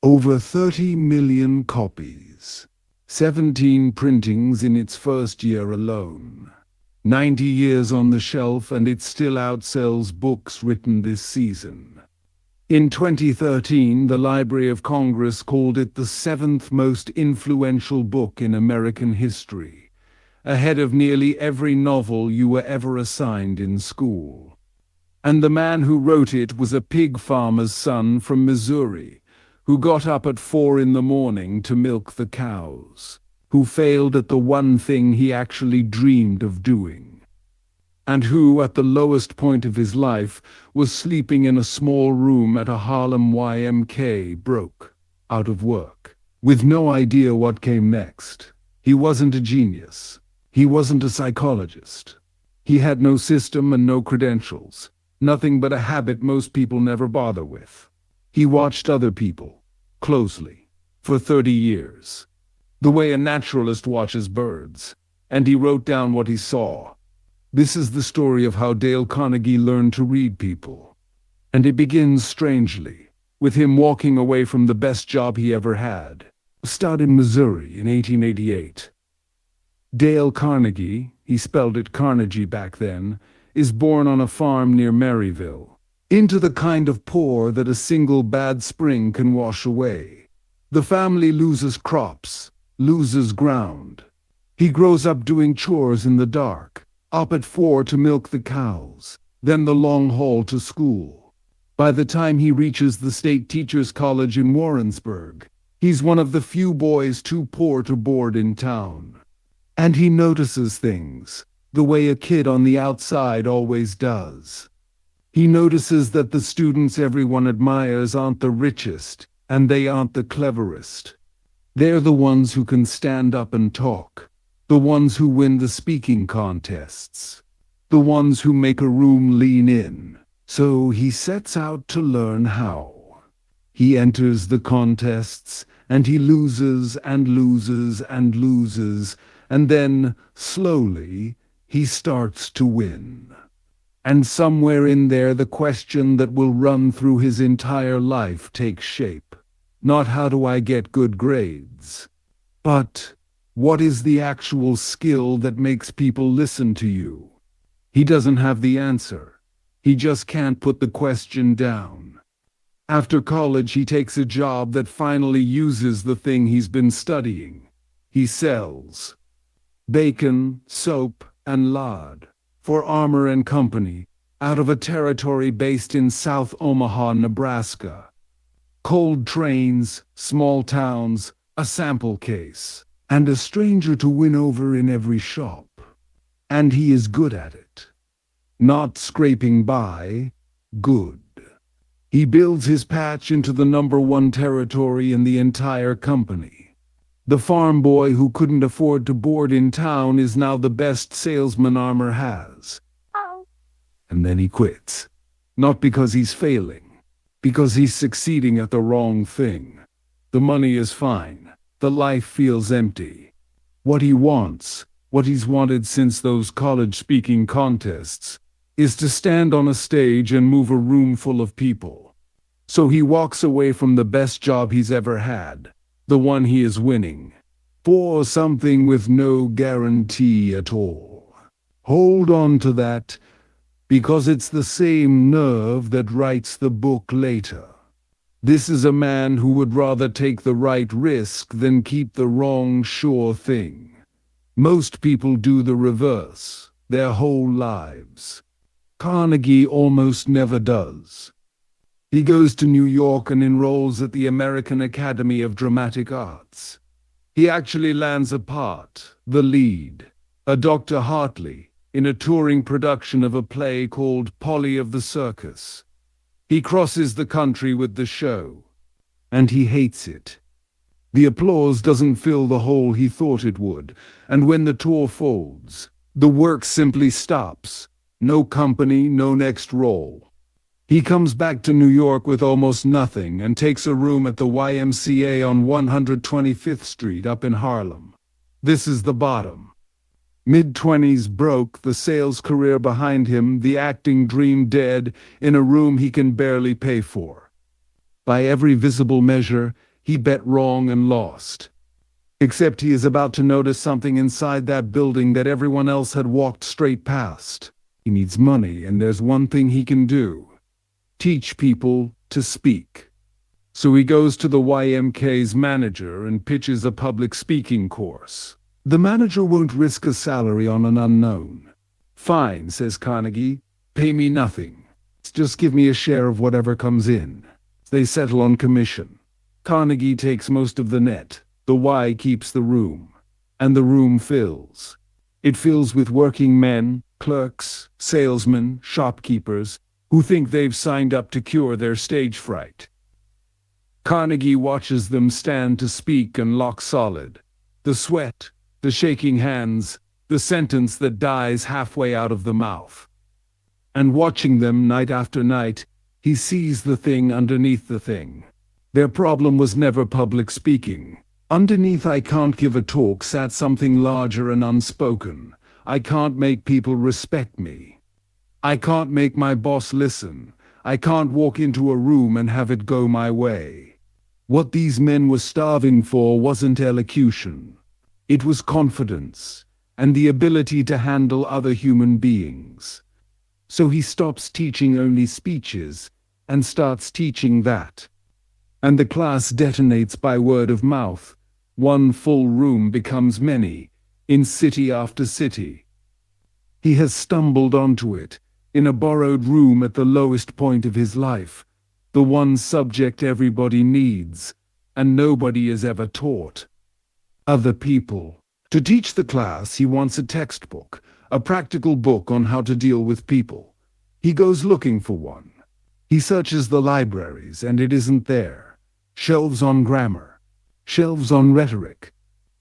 Over 30 million copies. 17 printings in its first year alone. 90 years on the shelf, and it still outsells books written this season. In 2013, the Library of Congress called it the seventh most influential book in American history, ahead of nearly every novel you were ever assigned in school. And the man who wrote it was a pig farmer's son from Missouri, who got up at 4 in the morning to milk the cows, who failed at the one thing he actually dreamed of doing, and who, at the lowest point of his life, was sleeping in a small room at a Harlem YMK, broke, out of work, with no idea what came next. He wasn't a genius. He wasn't a psychologist. He had no system and no credentials, nothing but a habit most people never bother with. He watched other people, closely, for 30 years, the way a naturalist watches birds, and he wrote down what he saw. This is the story of how Dale Carnegie learned to read people. And it begins strangely, with him walking away from the best job he ever had, a stud in Missouri in 1888. Dale Carnegie, he spelled it Carnegie back then, is born on a farm near Maryville, into the kind of poor that a single bad spring can wash away. The family loses crops, loses ground. He grows up doing chores in the dark, up at 4 to milk the cows, then the long haul to school. By the time he reaches the State Teachers College in Warrensburg, he's one of the few boys too poor to board in town. And he notices things, the way a kid on the outside always does. He notices that the students everyone admires aren't the richest, and they aren't the cleverest. They're the ones who can stand up and talk, the ones who win the speaking contests, the ones who make a room lean in. So he sets out to learn how. He enters the contests, and he loses and loses and loses, and then, slowly, he starts to win. And somewhere in there the question that will run through his entire life takes shape. Not how do I get good grades, but what is the actual skill that makes people listen to you? He doesn't have the answer. He just can't put the question down. After college, he takes a job that finally uses the thing he's been studying. He sells bacon, soap, and lard for Armour and Company, out of a territory based in South Omaha, Nebraska. Cold trains, small towns, a sample case, and a stranger to win over in every shop. And he is good at it. Not scraping by, good. He builds his patch into the #1 territory in the entire company. The farm boy who couldn't afford to board in town is now the best salesman Armour has. And then he quits. Not because he's failing, because he's succeeding at the wrong thing. The money is fine. The life feels empty. What he wants, what he's wanted since those college speaking contests, is to stand on a stage and move a room full of people. So he walks away from the best job he's ever had, the one he is winning, for something with no guarantee at all. Hold on to that, because it's the same nerve that writes the book later. This is a man who would rather take the right risk than keep the wrong sure thing. Most people do the reverse, their whole lives. Carnegie almost never does. He goes to New York and enrolls at the American Academy of Dramatic Arts. He actually lands a part, the lead, a Dr. Hartley, in a touring production of a play called Polly of the Circus. He crosses the country with the show, and he hates it. The applause doesn't fill the hole he thought it would, and when the tour folds, the work simply stops. No company, no next role. He comes back to New York with almost nothing and takes a room at the YMCA on 125th Street up in Harlem. This is the bottom. Mid-20s broke, the sales career behind him, the acting dream dead, in a room he can barely pay for. By every visible measure, He bet wrong and lost. Except he is about to notice something inside that building that everyone else had walked straight past. He needs money, and there's one thing he can do: teach people to speak. So he goes to the YMK's manager and pitches a public speaking course. The manager won't risk a salary on an unknown. "Fine," says Carnegie. "Pay me nothing. Just give me a share of whatever comes in." They settle on commission. Carnegie takes most of the net. The Y keeps the room. And the room fills. It fills with working men, clerks, salesmen, shopkeepers, who think they've signed up to cure their stage fright. Carnegie watches them stand to speak and lock solid. The sweat, the shaking hands, the sentence that dies halfway out of the mouth. And watching them night after night, he sees the thing underneath the thing. Their problem was never public speaking. Underneath "I can't give a talk" sat something larger and unspoken. I can't make people respect me. I can't make my boss listen. I can't walk into a room and have it go my way. What these men were starving for wasn't elocution. It was confidence, and the ability to handle other human beings. So he stops teaching only speeches, and starts teaching that. And the class detonates by word of mouth. One full room becomes many, in city after city. He has stumbled onto it, in a borrowed room at the lowest point of his life, the one subject everybody needs, and nobody is ever taught. Other people. To teach the class, he wants a textbook, a practical book on how to deal with people. He goes looking for one. He searches the libraries, and it isn't there. Shelves on grammar, shelves on rhetoric,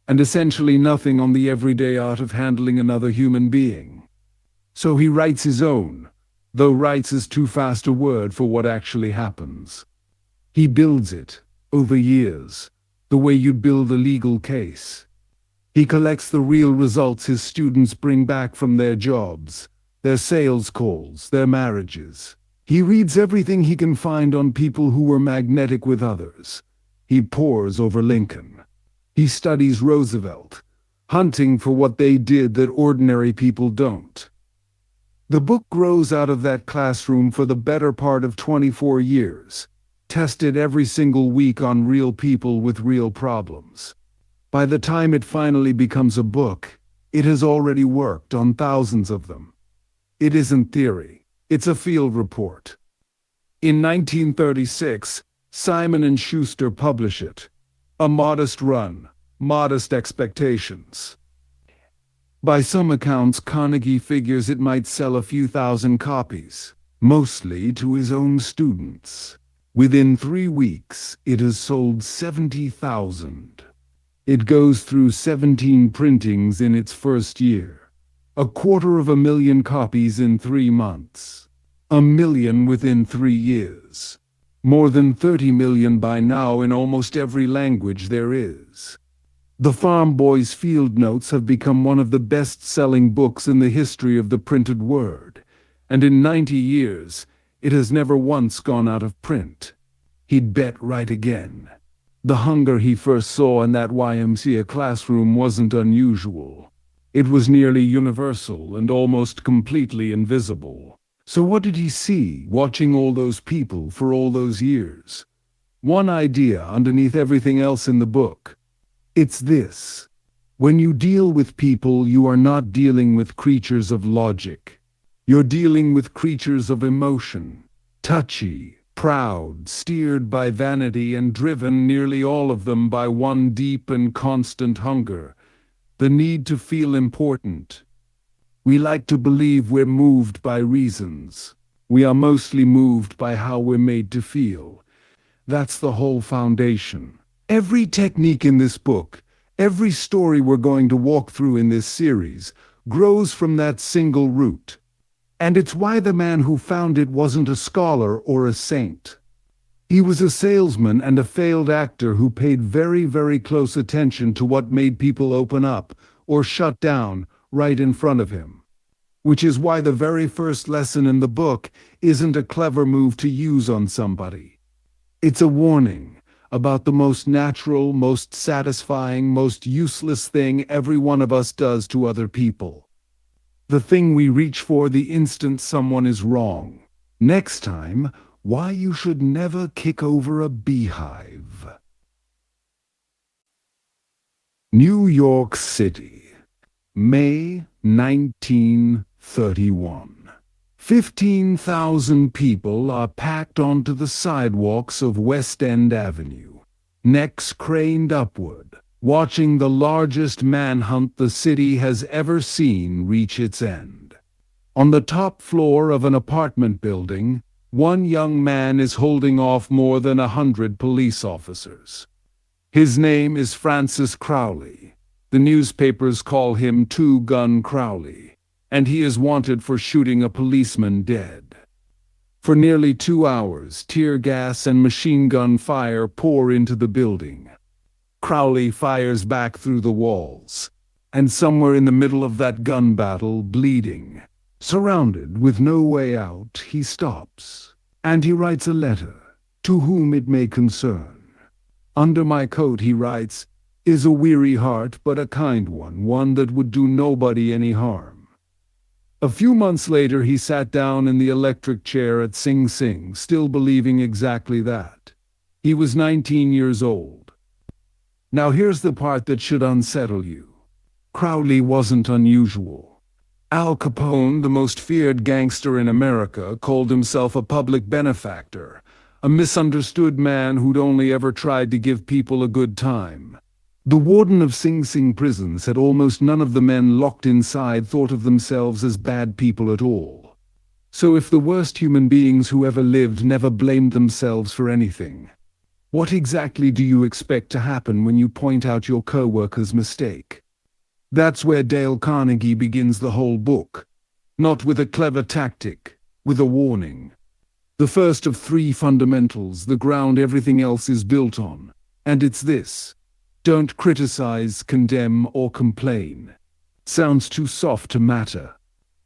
and essentially nothing on the everyday art of handling another human being. So he writes his own, though writes is too fast a word for what actually happens. He builds it, over years, the way you'd build a legal case. He collects the real results his students bring back from their jobs, their sales calls, their marriages. He reads everything he can find on people who were magnetic with others. He pores over Lincoln. He studies Roosevelt, hunting for what they did that ordinary people don't. The book grows out of that classroom for the better part of 24 years, tested every single week on real people with real problems. By the time it finally becomes a book, it has already worked on thousands of them. It isn't theory. It's a field report. In 1936, Simon & Schuster publish it. A modest run, modest expectations. By some accounts, Carnegie figures it might sell a few thousand copies, mostly to his own students. Within 3 weeks, it has sold 70,000. It goes through 17 printings in its first year. 250,000 copies in 3 months. 1 million within 3 years. More than 30 million by now in almost every language there is. The Farm Boy's Field Notes have become one of the best-selling books in the history of the printed word, and in 90 years, it has never once gone out of print. He'd bet right again. The hunger he first saw in that YMCA classroom wasn't unusual. It was nearly universal and almost completely invisible. So what did he see, watching all those people for all those years? One idea underneath everything else in the book. It's this: when you deal with people, you are not dealing with creatures of logic. You're dealing with creatures of emotion, touchy, proud, steered by vanity, and driven, nearly all of them, by one deep and constant hunger: the need to feel important. We like to believe we're moved by reasons. We are mostly moved by how we're made to feel. That's the whole foundation. Every technique in this book, every story we're going to walk through in this series, grows from that single root. And it's why the man who found it wasn't a scholar or a saint. He was a salesman and a failed actor who paid very, very close attention to what made people open up or shut down right in front of him. Which is why the very first lesson in the book isn't a clever move to use on somebody. It's a warning, about the most natural, most satisfying, most useless thing every one of us does to other people. The thing we reach for the instant someone is wrong. Next time, why you should never kick over a beehive. New York City, May 1931. 15,000 people are packed onto the sidewalks of West End Avenue, necks craned upward, watching the largest manhunt the city has ever seen reach its end. On the top floor of an apartment building, one young man is holding off more than 100 police officers. His name is Francis Crowley. The newspapers call him Two-Gun Crowley, and he is wanted for shooting a policeman dead. For nearly 2 hours, tear gas and machine gun fire pour into the building. Crowley fires back through the walls, and somewhere in the middle of that gun battle, bleeding, surrounded with no way out, he stops, and he writes a letter, to whom it may concern. Under my coat, he writes, is a weary heart, but a kind one that would do nobody any harm. A few months later, he sat down in the electric chair at Sing Sing, still believing exactly that. He was 19 years old. Now here's the part that should unsettle you. Crowley wasn't unusual. Al Capone, the most feared gangster in America, called himself a public benefactor, a misunderstood man who'd only ever tried to give people a good time. The warden of Sing Sing prison said almost none of the men locked inside thought of themselves as bad people at all. So if the worst human beings who ever lived never blamed themselves for anything, what exactly do you expect to happen when you point out your co-worker's mistake? That's where Dale Carnegie begins the whole book. Not with a clever tactic, with a warning. The first of 3 fundamentals, the ground everything else is built on. And it's this. Don't criticize, condemn, or complain. Sounds too soft to matter.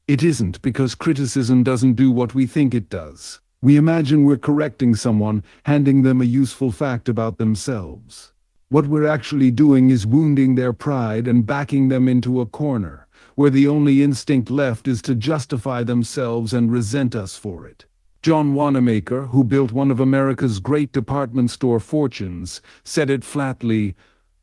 It isn't, because criticism doesn't do what we think it does. We imagine we're correcting someone, handing them a useful fact about themselves. What we're actually doing is wounding their pride and backing them into a corner, where the only instinct left is to justify themselves and resent us for it. John Wanamaker, who built one of America's great department store fortunes, said it flatly,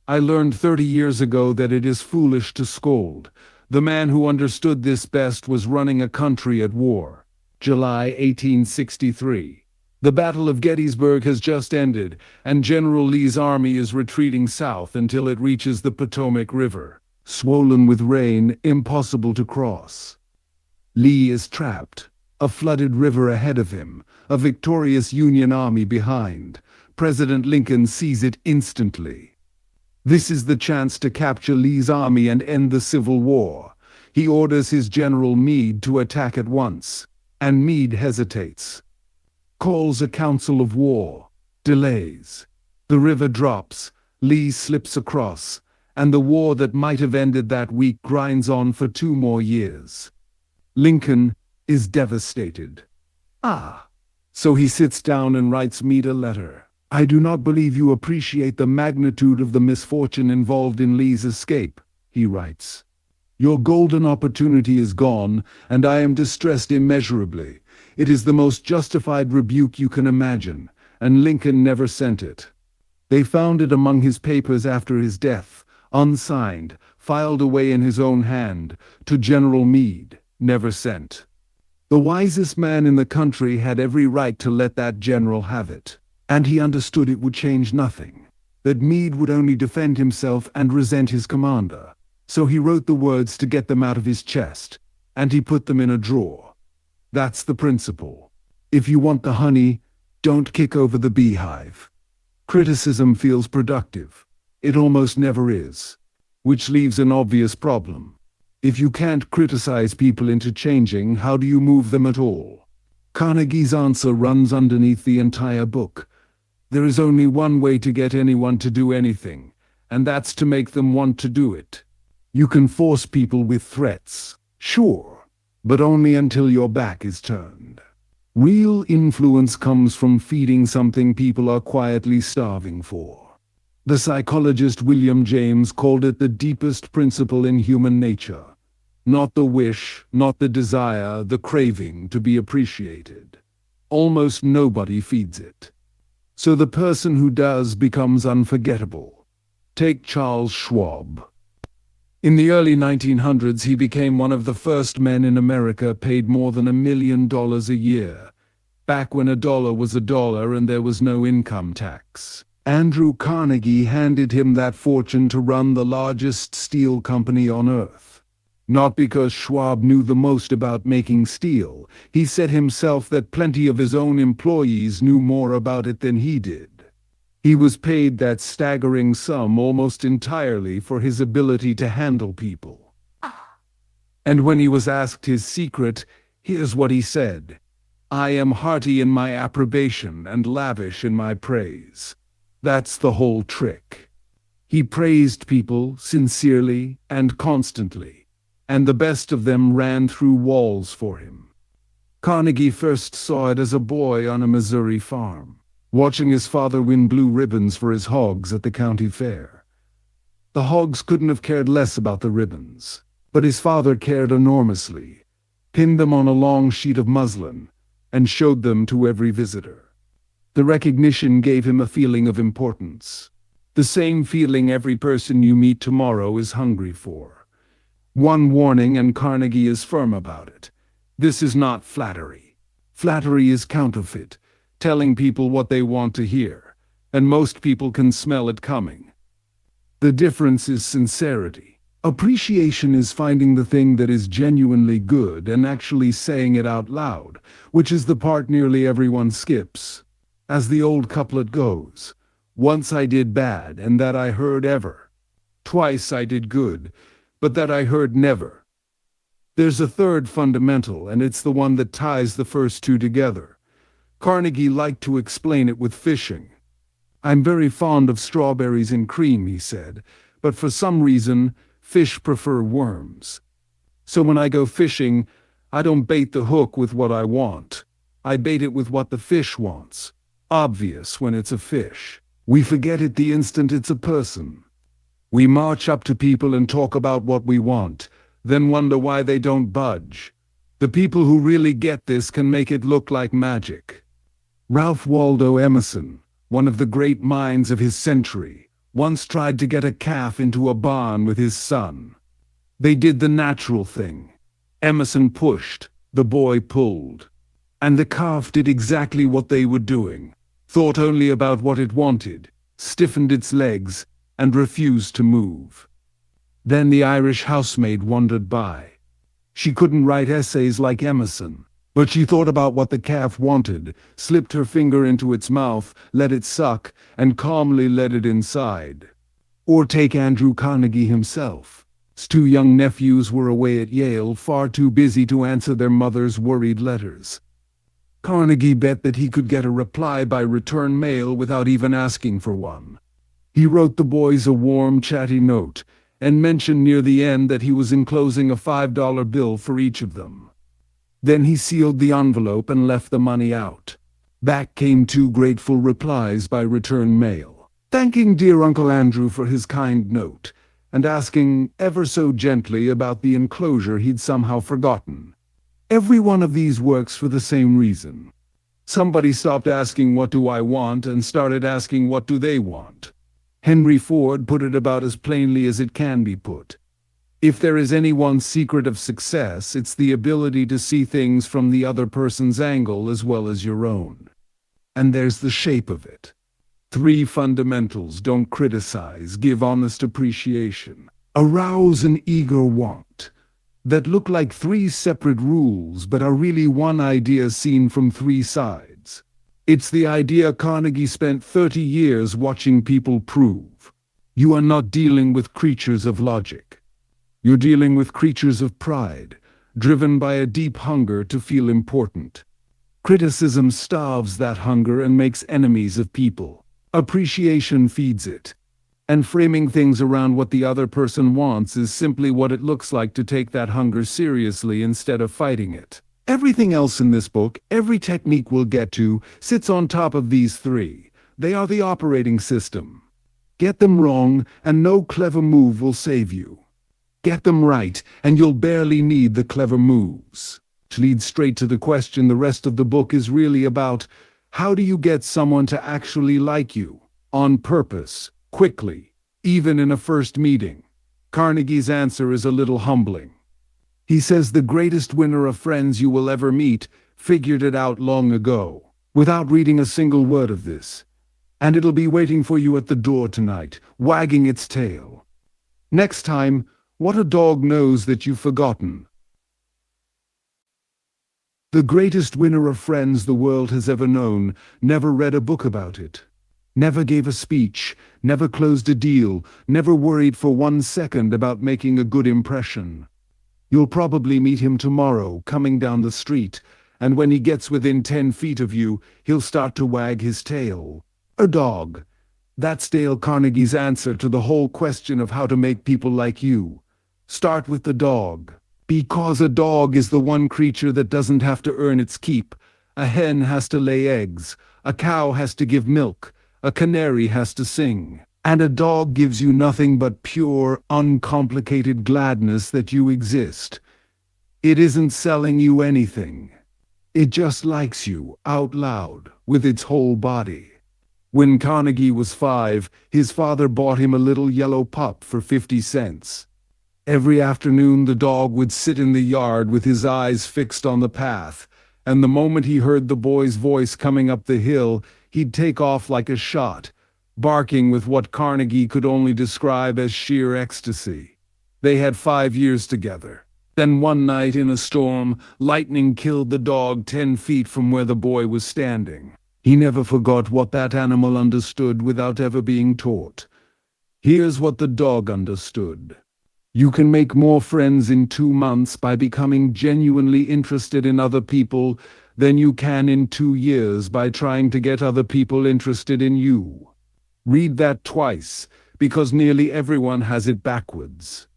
I learned 30 years ago that it is foolish to scold. The man who understood this best was running a country at war. July 1863. The Battle of Gettysburg has just ended, and General Lee's army is retreating south until it reaches the Potomac River, swollen with rain, impossible to cross. Lee is trapped. A flooded river ahead of him, a victorious Union army behind. President Lincoln sees it instantly. This is the chance to capture Lee's army and end the Civil War. He orders his General Meade to attack at once, and Meade hesitates. Calls a council of war, delays. The river drops, Lee slips across, and the war that might have ended that week grinds on for 2 more years. Lincoln is devastated. So he sits down and writes Meade a letter. I do not believe you appreciate the magnitude of the misfortune involved in Lee's escape, he writes. Your golden opportunity is gone, and I am distressed immeasurably. It is the most justified rebuke you can imagine, and Lincoln never sent it. They found it among his papers after his death, unsigned, filed away in his own hand, to General Meade, never sent. The wisest man in the country had every right to let that general have it. And he understood it would change nothing, that Meade would only defend himself and resent his commander. So he wrote the words to get them out of his chest, and he put them in a drawer. That's the principle. If you want the honey, don't kick over the beehive. Criticism feels productive. It almost never is, which leaves an obvious problem. If you can't criticize people into changing, how do you move them at all? Carnegie's answer runs underneath the entire book. There is only one way to get anyone to do anything, and that's to make them want to do it. You can force people with threats, sure, but only until your back is turned. Real influence comes from feeding something people are quietly starving for. The psychologist William James called it the deepest principle in human nature. Not the wish, not the desire, the craving to be appreciated. Almost nobody feeds it. So the person who does becomes unforgettable. Take Charles Schwab. In the early 1900s, he became one of the first men in America paid more than $1 million a year, back when a dollar was a dollar and there was no income tax. Andrew Carnegie handed him that fortune to run the largest steel company on earth. Not because Schwab knew the most about making steel. He said himself that plenty of his own employees knew more about it than he did. He was paid that staggering sum almost entirely for his ability to handle people. And when he was asked his secret, here's what he said: "I am hearty in my approbation and lavish in my praise." That's the whole trick. He praised people sincerely and constantly, and the best of them ran through walls for him. Carnegie first saw it as a boy on a Missouri farm, watching his father win blue ribbons for his hogs at the county fair. The hogs couldn't have cared less about the ribbons, but his father cared enormously, pinned them on a long sheet of muslin, and showed them to every visitor. The recognition gave him a feeling of importance, the same feeling every person you meet tomorrow is hungry for. One warning, and Carnegie is firm about it: this is not flattery. Flattery is counterfeit, telling people what they want to hear, and most people can smell it coming. The difference is sincerity. Appreciation is finding the thing that is genuinely good and actually saying it out loud, which is the part nearly everyone skips. As the old couplet goes, "Once I did bad, and that I heard ever. Twice I did good, but that I heard never." There's a third fundamental, and it's the one that ties the first two together. Carnegie liked to explain it with fishing. "I'm very fond of strawberries and cream," he said, "but for some reason, fish prefer worms. So when I go fishing, I don't bait the hook with what I want. I bait it with what the fish wants." Obvious when it's a fish. We forget it the instant it's a person. We march up to people and talk about what we want, then wonder why they don't budge. The people who really get this can make it look like magic. Ralph Waldo Emerson, one of the great minds of his century, once tried to get a calf into a barn with his son. They did the natural thing. Emerson pushed, the boy pulled. And the calf did exactly what they were doing, thought only about what it wanted, stiffened its legs, and refused to move. Then the Irish housemaid wandered by. She couldn't write essays like Emerson, but she thought about what the calf wanted, slipped her finger into its mouth, let it suck, and calmly led it inside. Or take Andrew Carnegie himself. His two young nephews were away at Yale, far too busy to answer their mother's worried letters. Carnegie bet that he could get a reply by return mail without even asking for one. He wrote the boys a warm, chatty note, and mentioned near the end that he was enclosing a $5 bill for each of them. Then he sealed the envelope and left the money out. Back came 2 grateful replies by return mail, thanking dear Uncle Andrew for his kind note, and asking ever so gently about the enclosure he'd somehow forgotten. Every one of these works for the same reason. Somebody stopped asking what do I want and started asking what do they want. Henry Ford put it about as plainly as it can be put. If there is any one secret of success, it's the ability to see things from the other person's angle as well as your own. And there's the shape of it. 3 fundamentals: don't criticize, give honest appreciation, arouse an eager want, that look like 3 separate rules but are really one idea seen from 3 sides. It's the idea Carnegie spent 30 years watching people prove. You are not dealing with creatures of logic. You're dealing with creatures of pride, driven by a deep hunger to feel important. Criticism starves that hunger and makes enemies of people. Appreciation feeds it. And framing things around what the other person wants is simply what it looks like to take that hunger seriously instead of fighting it. Everything else in this book, every technique we'll get to, sits on top of these three. They are the operating system. Get them wrong, and no clever move will save you. Get them right, and you'll barely need the clever moves. To lead straight to the question, the rest of the book is really about how do you get someone to actually like you, on purpose, quickly, even in a first meeting. Carnegie's answer is a little humbling. He says the greatest winner of friends you will ever meet figured it out long ago, without reading a single word of this. And it'll be waiting for you at the door tonight, wagging its tail. Next time, what a dog knows that you've forgotten. The greatest winner of friends the world has ever known never read a book about it. Never gave a speech, never closed a deal, never worried for 1 second about making a good impression. You'll probably meet him tomorrow, coming down the street, and when he gets within 10 feet of you, he'll start to wag his tail. A dog. That's Dale Carnegie's answer to the whole question of how to make people like you. Start with the dog. Because a dog is the one creature that doesn't have to earn its keep. A hen has to lay eggs. A cow has to give milk. A canary has to sing. And a dog gives you nothing but pure, uncomplicated gladness that you exist. It isn't selling you anything. It just likes you, out loud, with its whole body. When Carnegie was 5, his father bought him a little yellow pup for 50 cents. Every afternoon the dog would sit in the yard with his eyes fixed on the path, and the moment he heard the boy's voice coming up the hill, he'd take off like a shot, barking with what Carnegie could only describe as sheer ecstasy. They had 5 years together. Then one night in a storm, lightning killed the dog 10 feet from where the boy was standing. He never forgot what that animal understood without ever being taught. Here's what the dog understood. You can make more friends in 2 months by becoming genuinely interested in other people than you can in 2 years by trying to get other people interested in you. Read that twice, because nearly everyone has it backwards.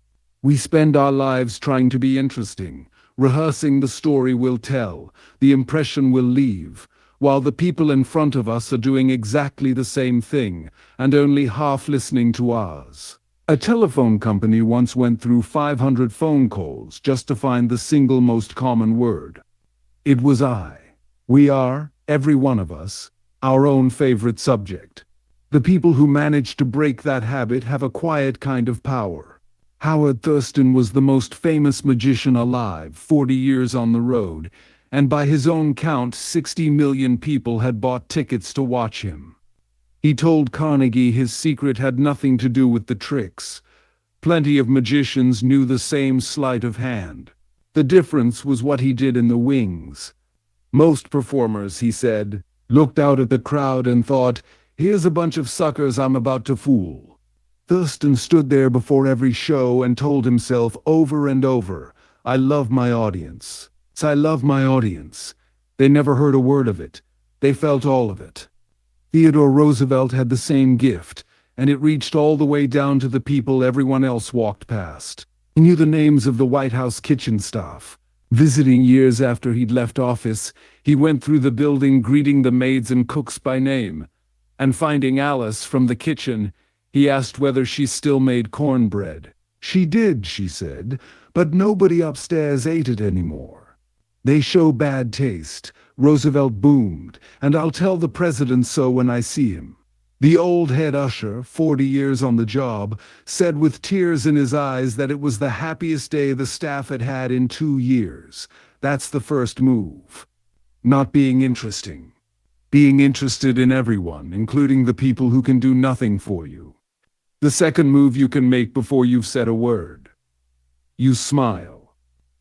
We spend our lives trying to be interesting, rehearsing the story we'll tell, the impression we'll leave, while the people in front of us are doing exactly the same thing, and only half listening to ours. A telephone company once went through 500 phone calls just to find the single most common word. It was I. We are, every one of us, our own favorite subject. The people who manage to break that habit have a quiet kind of power. Howard Thurston was the most famous magician alive, 40 years on the road, and by his own count 60 million people had bought tickets to watch him. He told Carnegie his secret had nothing to do with the tricks. Plenty of magicians knew the same sleight of hand. The difference was what he did in the wings. Most performers, he said, looked out at the crowd and thought, here's a bunch of suckers I'm about to fool. Thurston stood there before every show and told himself over and over, I love my audience. I love my audience. They never heard a word of it. They felt all of it. Theodore Roosevelt had the same gift, and it reached all the way down to the people everyone else walked past. He knew the names of the White House kitchen staff. Visiting years after he'd left office, he went through the building greeting the maids and cooks by name. And finding Alice from the kitchen, he asked whether she still made cornbread. She did, she said, but nobody upstairs ate it anymore. They show bad taste, Roosevelt boomed, and I'll tell the president so when I see him. The old head usher, 40 years on the job, said with tears in his eyes that it was the happiest day the staff had had in 2 years. That's the first move. Not being interesting. Being interested in everyone, including the people who can do nothing for you. The second move you can make before you've said a word. You smile.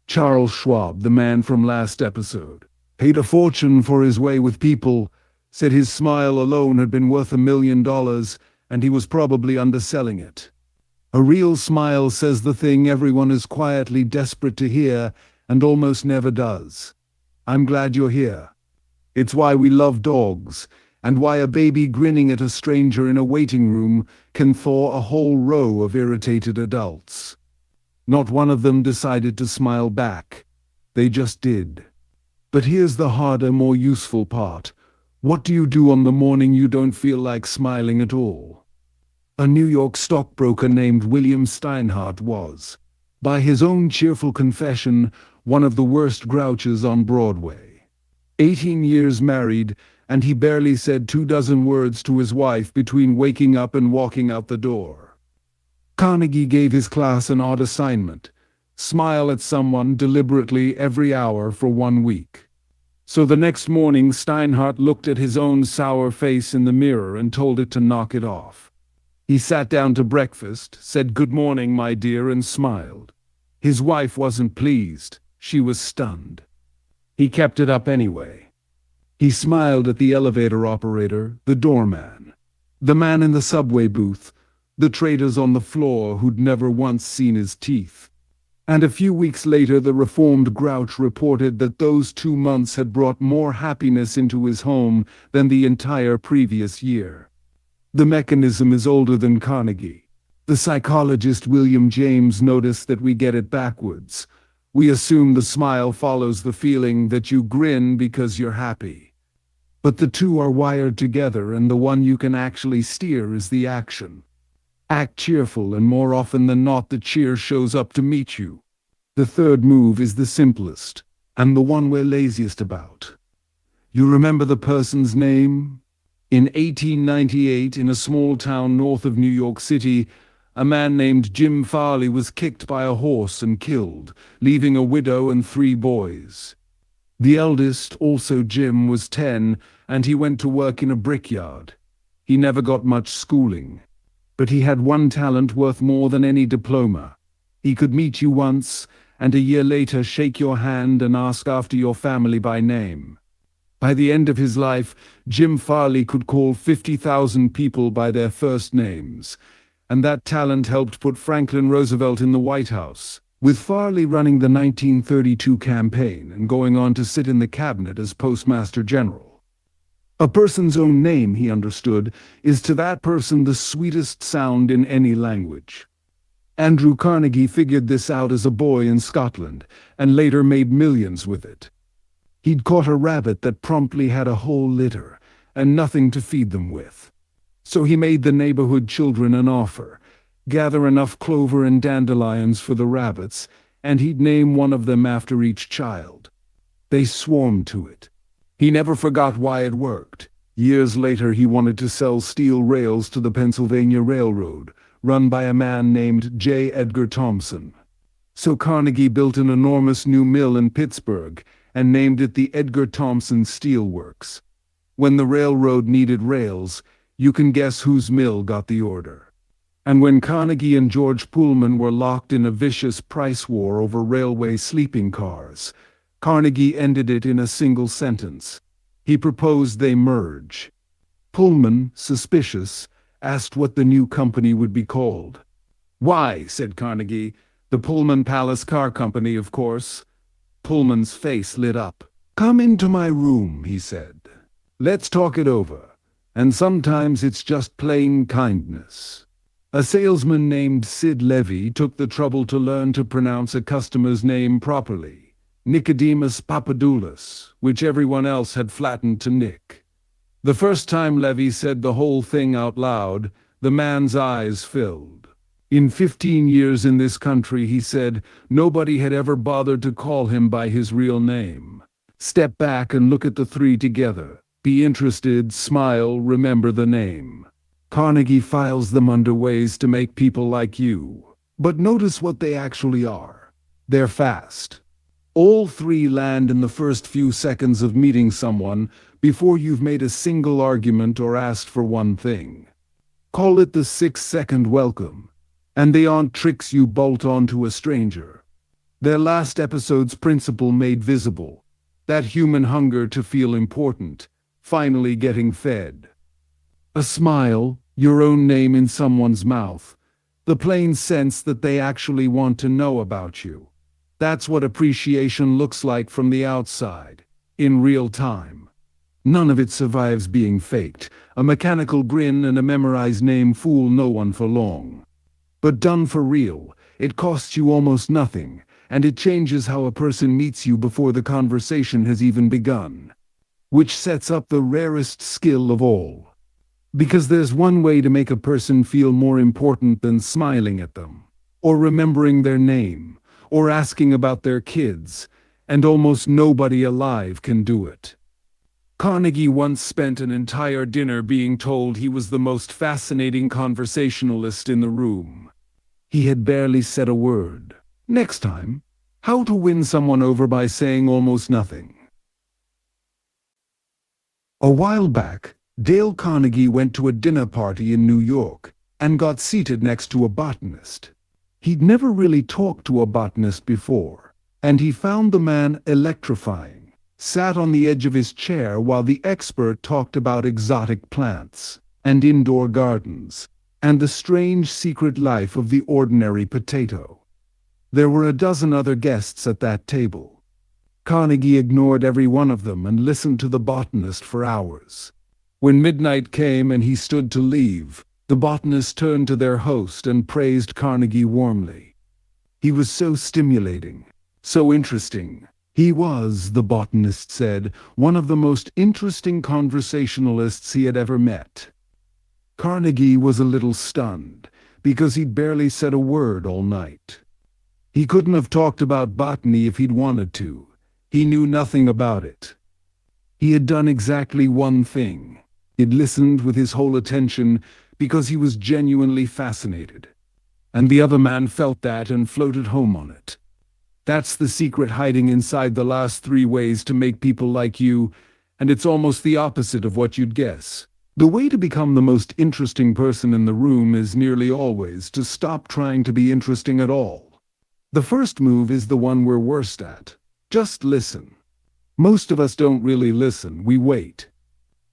Charles Schwab, the man from last episode, paid a fortune for his way with people, said his smile alone had been worth $1 million, and he was probably underselling it. A real smile says the thing everyone is quietly desperate to hear and almost never does. I'm glad you're here. It's why we love dogs, and why a baby grinning at a stranger in a waiting room can thaw a whole row of irritated adults. Not one of them decided to smile back. They just did. But here's the harder, more useful part. What do you do on the morning you don't feel like smiling at all? A New York stockbroker named William Steinhardt was, by his own cheerful confession, one of the worst grouches on Broadway. 18 years married, and he barely said 24 words to his wife between waking up and walking out the door. Carnegie gave his class an odd assignment: smile at someone deliberately every hour for 1 week. So the next morning Steinhardt looked at his own sour face in the mirror and told it to knock it off. He sat down to breakfast, said "Good morning, my dear," and smiled. His wife wasn't pleased. She was stunned. He kept it up anyway. He smiled at the elevator operator, the doorman, the man in the subway booth, the traders on the floor who'd never once seen his teeth. And a few weeks later the reformed grouch reported that those 2 months had brought more happiness into his home than the entire previous year. The mechanism is older than Carnegie. The psychologist William James noticed that we get it backwards. We assume the smile follows the feeling that you grin because you're happy. But the two are wired together, and the one you can actually steer is the action. Act cheerful, and more often than not the cheer shows up to meet you. The third move is the simplest, and the one we're laziest about. You remember the person's name? In 1898, in a small town north of New York City, a man named Jim Farley was kicked by a horse and killed, leaving a widow and 3 boys. The eldest, also Jim, was 10, and he went to work in a brickyard. He never got much schooling, but he had one talent worth more than any diploma. He could meet you once, and a year later shake your hand and ask after your family by name. By the end of his life, Jim Farley could call 50,000 people by their first names, and that talent helped put Franklin Roosevelt in the White House, with Farley running the 1932 campaign and going on to sit in the cabinet as Postmaster General. A person's own name, he understood, is to that person the sweetest sound in any language. Andrew Carnegie figured this out as a boy in Scotland, and later made millions with it. He'd caught a rabbit that promptly had a whole litter, and nothing to feed them with. So he made the neighborhood children an offer: gather enough clover and dandelions for the rabbits, and he'd name one of them after each child. They swarmed to it. He never forgot why it worked. Years later he wanted to sell steel rails to the Pennsylvania Railroad, run by a man named J. Edgar Thompson. So Carnegie built an enormous new mill in Pittsburgh and named it the Edgar Thompson Steel Works. When the railroad needed rails, you can guess whose mill got the order. And when Carnegie and George Pullman were locked in a vicious price war over railway sleeping cars, Carnegie ended it in a single sentence. He proposed they merge. Pullman, suspicious, asked what the new company would be called. "Why," said Carnegie, "the Pullman Palace Car Company, of course." Pullman's face lit up. "Come into my room," he said. "Let's talk it over. And sometimes it's just plain kindness." A salesman named Sid Levy took the trouble to learn to pronounce a customer's name properly: Nicodemus Papadoulos, which everyone else had flattened to Nick. The first time Levy said the whole thing out loud, the man's eyes filled. In 15 years in this country, he said, nobody had ever bothered to call him by his real name. Step back and look at the three together. Be interested, smile, remember the name. Carnegie files them under ways to make people like you. But notice what they actually are. They're fast. All three land in the first few seconds of meeting someone, before you've made a single argument or asked for one thing. Call it the 6-second welcome. And they aren't tricks you bolt onto a stranger. Their last episode's principle made visible: that human hunger to feel important, finally getting fed. A smile, your own name in someone's mouth, the plain sense that they actually want to know about you. That's what appreciation looks like from the outside, in real time. None of it survives being faked. A mechanical grin and a memorized name fool no one for long. But done for real, it costs you almost nothing, and it changes how a person meets you before the conversation has even begun. Which sets up the rarest skill of all. Because there's one way to make a person feel more important than smiling at them, or remembering their name, or asking about their kids, and almost nobody alive can do it. Carnegie once spent an entire dinner being told he was the most fascinating conversationalist in the room. He had barely said a word. Next time, how to win someone over by saying almost nothing. A while back, Dale Carnegie went to a dinner party in New York and got seated next to a botanist. He'd never really talked to a botanist before, and he found the man electrifying. Sat on the edge of his chair while the expert talked about exotic plants and indoor gardens and the strange secret life of the ordinary potato. There were a dozen other guests at that table. Carnegie ignored every one of them and listened to the botanist for hours. When midnight came and he stood to leave, the botanist turned to their host and praised Carnegie warmly. He was so stimulating, so interesting. He was, the botanist said, one of the most interesting conversationalists he had ever met. Carnegie was a little stunned, because he'd barely said a word all night. He couldn't have talked about botany if he'd wanted to. He knew nothing about it. He had done exactly one thing. He'd listened with his whole attention because he was genuinely fascinated. And the other man felt that and floated home on it. That's the secret hiding inside the last 3 ways to make people like you, and it's almost the opposite of what you'd guess. The way to become the most interesting person in the room is nearly always to stop trying to be interesting at all. The first move is the one we're worst at. Just listen. Most of us don't really listen, we wait.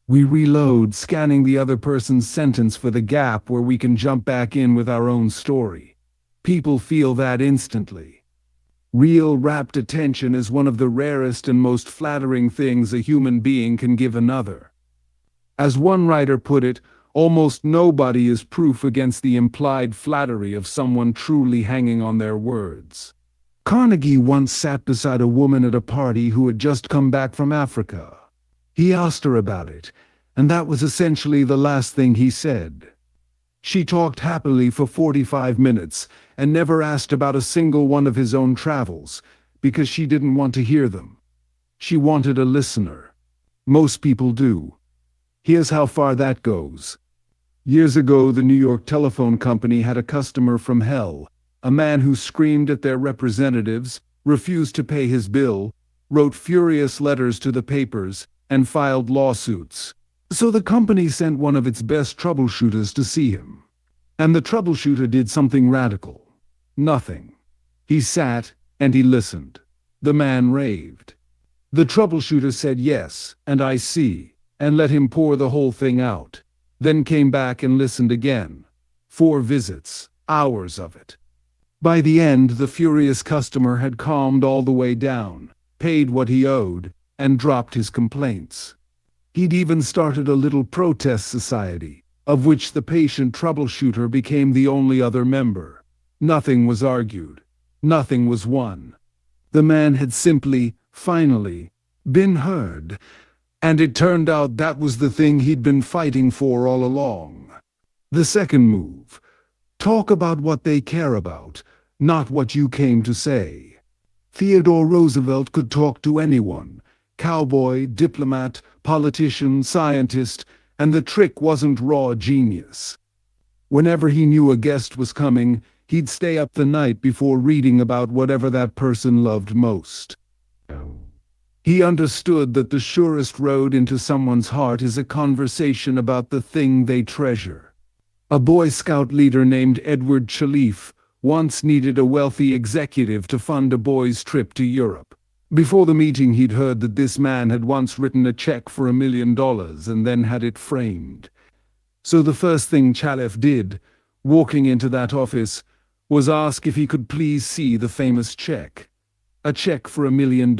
We reload, scanning the other person's sentence for the gap where we can jump back in with our own story. People feel that instantly. Real rapt attention is one of the rarest and most flattering things a human being can give another. As one writer put it, almost nobody is proof against the implied flattery of someone truly hanging on their words. Carnegie once sat beside a woman at a party who had just come back from Africa. He asked her about it, and that was essentially the last thing he said. She talked happily for 45 minutes and never asked about a single one of his own travels, because she didn't want to hear them. She wanted a listener. Most people do. Here's how far that goes. Years ago, the New York telephone company had a customer from hell, a man who screamed at their representatives, refused to pay his bill, wrote furious letters to the papers, and filed lawsuits. So the company sent one of its best troubleshooters to see him. And the troubleshooter did something radical. Nothing. He sat and he listened. The man raved. The troubleshooter said yes, and I see, and let him pour the whole thing out. Then came back and listened again. 4 visits, hours of it. By the end, the furious customer had calmed all the way down, paid what he owed, and dropped his complaints. He'd even started a little protest society, of which the patient troubleshooter became the only other member. Nothing was argued. Nothing was won. The man had simply, finally, been heard, and it turned out that was the thing he'd been fighting for all along. The second move. Talk about what they care about, not what you came to say. Theodore Roosevelt could talk to anyone. Cowboy, diplomat, politician, scientist, and the trick wasn't raw genius. Whenever he knew a guest was coming, he'd stay up the night before reading about whatever that person loved most. He understood that the surest road into someone's heart is a conversation about the thing they treasure. A Boy Scout leader named Edward Chalif once needed a wealthy executive to fund a boy's trip to Europe. Before the meeting, he'd heard that this man had once written a check for $1 million and then had it framed. So the first thing Chalif did, walking into that office, was ask if he could please see the famous check. A check for $1 million.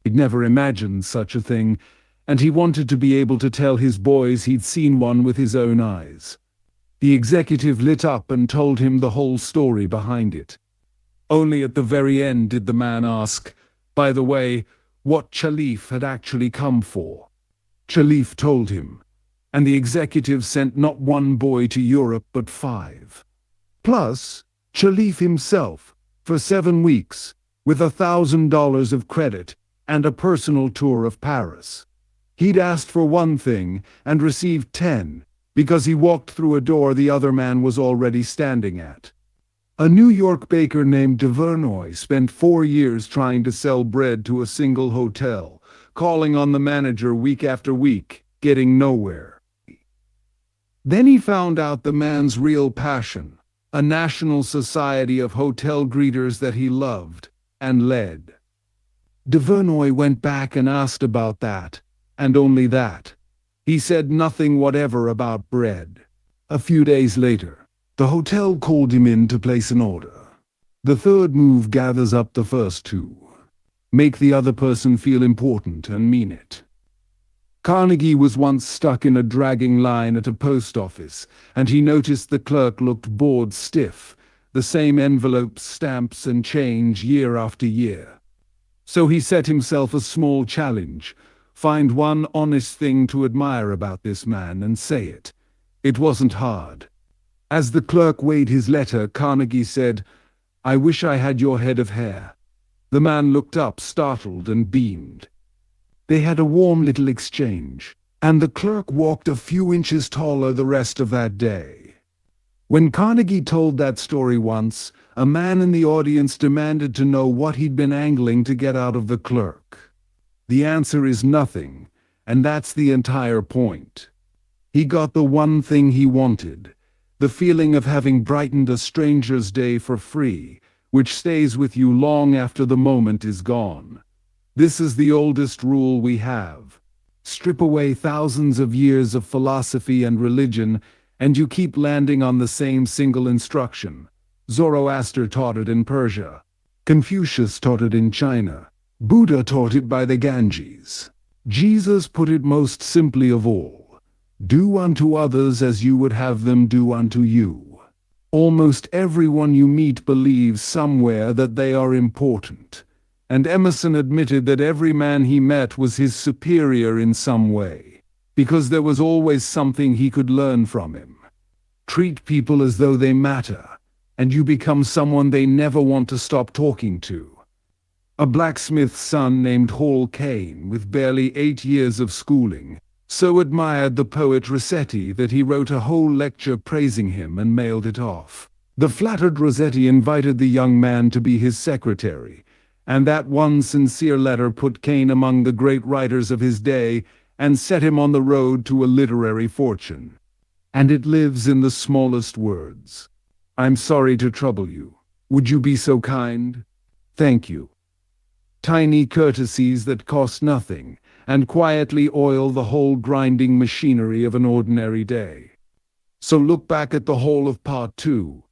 He'd never imagined such a thing, and he wanted to be able to tell his boys he'd seen one with his own eyes. The executive lit up and told him the whole story behind it. Only at the very end did the man ask, by the way, what Chalif had actually come for. Chalif told him, and the executive sent not one boy to Europe but 5. Plus, Chalif himself, for 7 weeks, with $1,000 of credit and a personal tour of Paris. He'd asked for one thing and received 10, because he walked through a door the other man was already standing at. A New York baker named Devernoy spent 4 years trying to sell bread to a single hotel, calling on the manager week after week, getting nowhere. Then he found out the man's real passion, a national society of hotel greeters that he loved and led. Devernoy went back and asked about that, and only that. He said nothing whatever about bread. A few days later, the hotel called him in to place an order. The third move gathers up the first 2. Make the other person feel important and mean it. Carnegie was once stuck in a dragging line at a post office, and he noticed the clerk looked bored stiff, the same envelopes, stamps, and change year after year. So he set himself a small challenge: find one honest thing to admire about this man and say it. It wasn't hard. As the clerk weighed his letter, Carnegie said, "I wish I had your head of hair." The man looked up, startled, and beamed. They had a warm little exchange, and the clerk walked a few inches taller the rest of that day. When Carnegie told that story once, a man in the audience demanded to know what he'd been angling to get out of the clerk. The answer is nothing, and that's the entire point. He got the one thing he wanted, the feeling of having brightened a stranger's day for free, which stays with you long after the moment is gone. This is the oldest rule we have. Strip away thousands of years of philosophy and religion, and you keep landing on the same single instruction. Zoroaster taught it in Persia. Confucius taught it in China. Buddha taught it by the Ganges. Jesus put it most simply of all: do unto others as you would have them do unto you. Almost everyone you meet believes somewhere that they are important, and Emerson admitted that every man he met was his superior in some way, because there was always something he could learn from him. Treat people as though they matter, and you become someone they never want to stop talking to. A blacksmith's son named Hall Caine, with barely 8 years of schooling, so admired the poet Rossetti that he wrote a whole lecture praising him and mailed it off. The flattered Rossetti invited the young man to be his secretary, and that one sincere letter put Caine among the great writers of his day and set him on the road to a literary fortune. And it lives in the smallest words. "I'm sorry to trouble you. Would you be so kind? Thank you." Tiny courtesies that cost nothing, and quietly oil the whole grinding machinery of an ordinary day. So look back at the whole of part 2.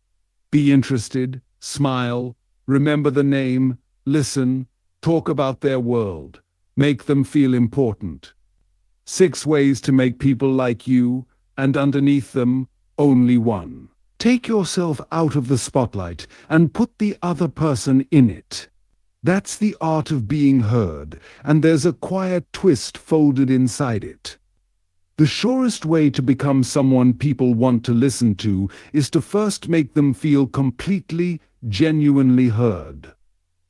Be interested, smile, remember the name, listen, talk about their world, make them feel important. 6 ways to make people like you, and underneath them, only one. Take yourself out of the spotlight and put the other person in it. That's the art of being heard, and there's a quiet twist folded inside it. The surest way to become someone people want to listen to is to first make them feel completely, genuinely heard.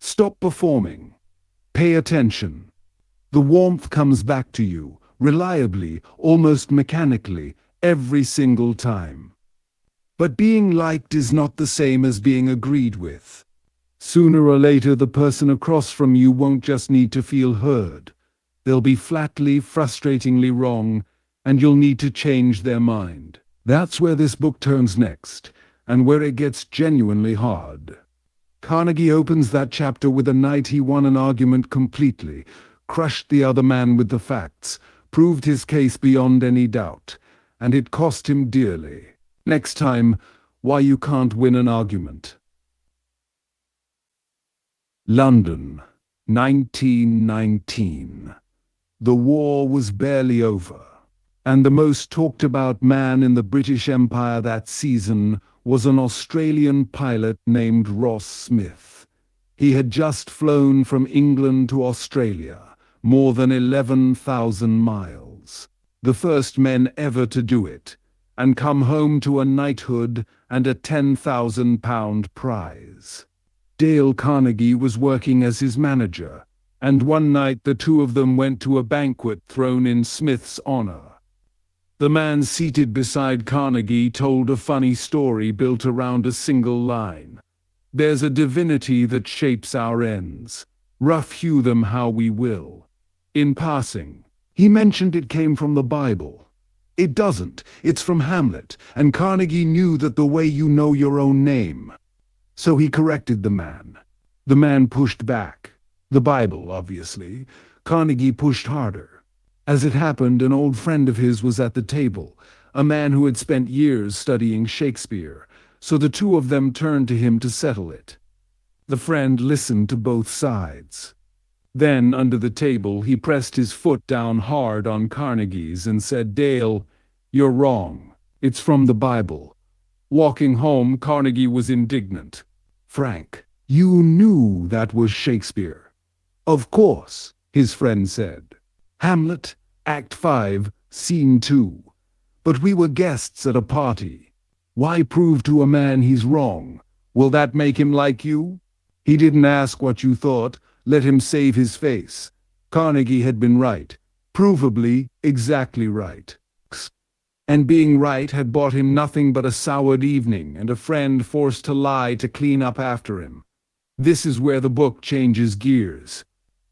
Stop performing. Pay attention. The warmth comes back to you, reliably, almost mechanically, every single time. But being liked is not the same as being agreed with. Sooner or later, the person across from you won't just need to feel heard. They'll be flatly, frustratingly wrong, and you'll need to change their mind. That's where this book turns next, and where it gets genuinely hard. Carnegie opens that chapter with a night he won an argument completely, crushed the other man with the facts, proved his case beyond any doubt, and it cost him dearly. Next time, why you can't win an argument. London, 1919. The war was barely over, and the most talked about man in the British Empire that season was an Australian pilot named Ross Smith. He had just flown from England to Australia, more than 11,000 miles. The first men ever to do it, and come home to a knighthood and a £10,000 prize. Dale Carnegie was working as his manager, and one night the two of them went to a banquet thrown in Smith's honor. The man seated beside Carnegie told a funny story built around a single line. There's a divinity that shapes our ends. Rough hew them how we will. In passing, he mentioned it came from the Bible. It doesn't. It's from Hamlet, and Carnegie knew that the way you know your own name. So he corrected the man. The man pushed back. The Bible, obviously. Carnegie pushed harder. As it happened, an old friend of his was at the table, a man who had spent years studying Shakespeare, so the two of them turned to him to settle it. The friend listened to both sides. Then, under the table, he pressed his foot down hard on Carnegie's and said, "Dale, you're wrong. It's from the Bible." Walking home, Carnegie was indignant. "Frank, you knew that was Shakespeare." "Of course," his friend said. "Hamlet, Act 5, Scene 2. But we were guests at a party. Why prove to a man he's wrong? Will that make him like you? He didn't ask what you thought. Let him save his face." Carnegie had been right. Provably, exactly right. And being right had bought him nothing but a soured evening and a friend forced to lie to clean up after him. This is where the book changes gears.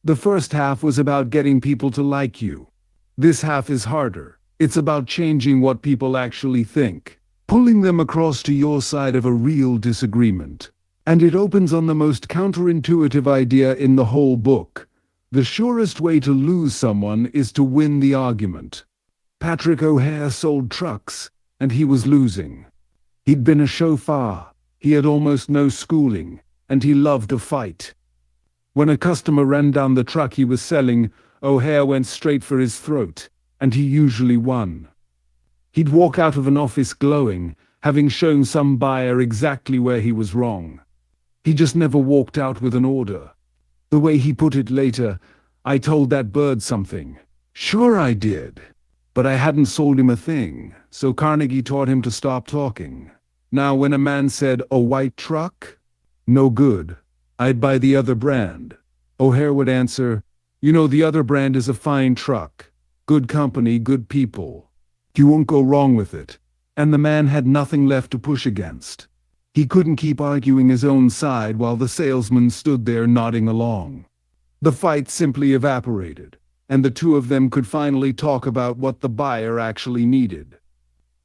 The first half was about getting people to like you. This half is harder. It's about changing what people actually think, pulling them across to your side of a real disagreement. And it opens on the most counterintuitive idea in the whole book. The surest way to lose someone is to win the argument. Patrick O'Hare sold trucks, and he was losing. He'd been a chauffeur, he had almost no schooling, and he loved to fight. When a customer ran down the truck he was selling, O'Hare went straight for his throat, and he usually won. He'd walk out of an office glowing, having shown some buyer exactly where he was wrong. He just never walked out with an order. The way he put it later, "I told that bird something." Sure I did. But I hadn't sold him a thing, so Carnegie taught him to stop talking. Now when a man said, "A white truck?" "No good. I'd buy the other brand." O'Hare would answer, "You know, the other brand is a fine truck. Good company, good people. You won't go wrong with it." And the man had nothing left to push against. He couldn't keep arguing his own side while the salesman stood there nodding along. The fight simply evaporated, and the two of them could finally talk about what the buyer actually needed.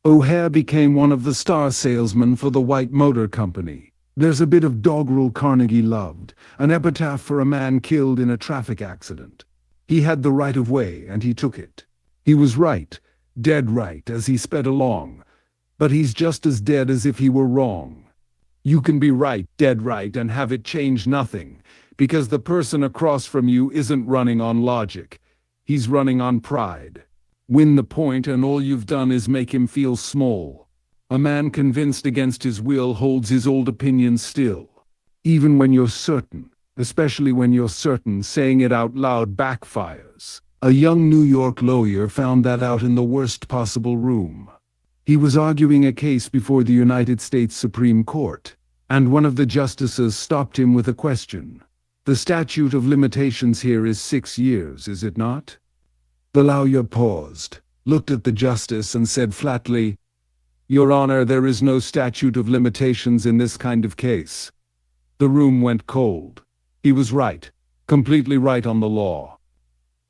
O'Hare became one of the star salesmen for the White Motor Company. There's a bit of doggerel Carnegie loved, an epitaph for a man killed in a traffic accident. He had the right of way, and he took it. He was right, dead right, as he sped along, but he's just as dead as if he were wrong. You can be right, dead right, and have it change nothing, because the person across from you isn't running on logic. He's running on pride. Win the point and all you've done is make him feel small. A man convinced against his will holds his old opinions still. Even when you're certain, especially when you're certain, saying it out loud backfires. A young New York lawyer found that out in the worst possible room. He was arguing a case before the United States Supreme Court, and one of the justices stopped him with a question. "The statute of limitations here is 6 years, is it not?" The lawyer paused, looked at the justice and said flatly, "Your Honor, there is no statute of limitations in this kind of case." The room went cold. He was right, completely right on the law.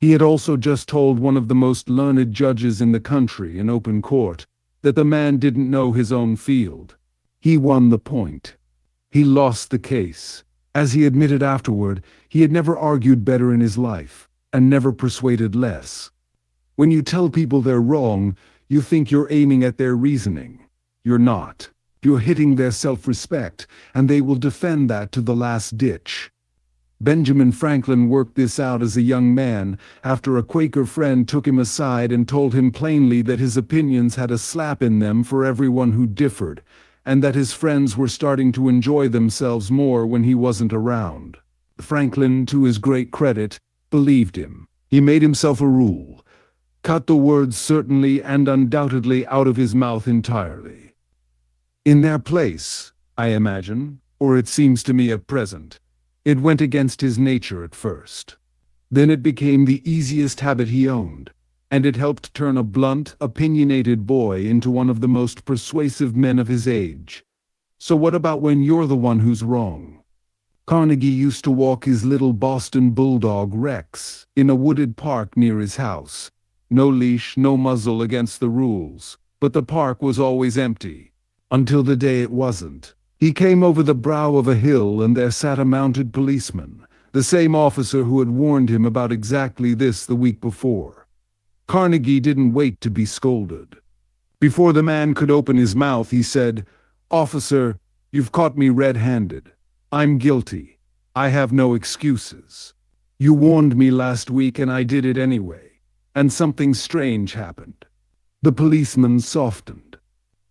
He had also just told one of the most learned judges in the country in open court that the man didn't know his own field. He won the point. He lost the case. As he admitted afterward, he had never argued better in his life, and never persuaded less. When you tell people they're wrong, you think you're aiming at their reasoning. You're not. You're hitting their self-respect, and they will defend that to the last ditch. Benjamin Franklin worked this out as a young man, after a Quaker friend took him aside and told him plainly that his opinions had a slap in them for everyone who differed, and that his friends were starting to enjoy themselves more when he wasn't around. Franklin, to his great credit, believed him. He made himself a rule: cut the words certainly and undoubtedly out of his mouth entirely. In their place, I imagine, or it seems to me at present, it went against his nature at first. Then it became the easiest habit he owned, and it helped turn a blunt, opinionated boy into one of the most persuasive men of his age. So what about when you're the one who's wrong? Carnegie used to walk his little Boston bulldog Rex in a wooded park near his house. No leash, no muzzle, against the rules, but the park was always empty. Until the day it wasn't. He came over the brow of a hill and there sat a mounted policeman, the same officer who had warned him about exactly this the week before. Carnegie didn't wait to be scolded. Before the man could open his mouth, he said, "Officer, you've caught me red-handed. I'm guilty. I have no excuses. You warned me last week and I did it anyway. And something strange happened." The policeman softened.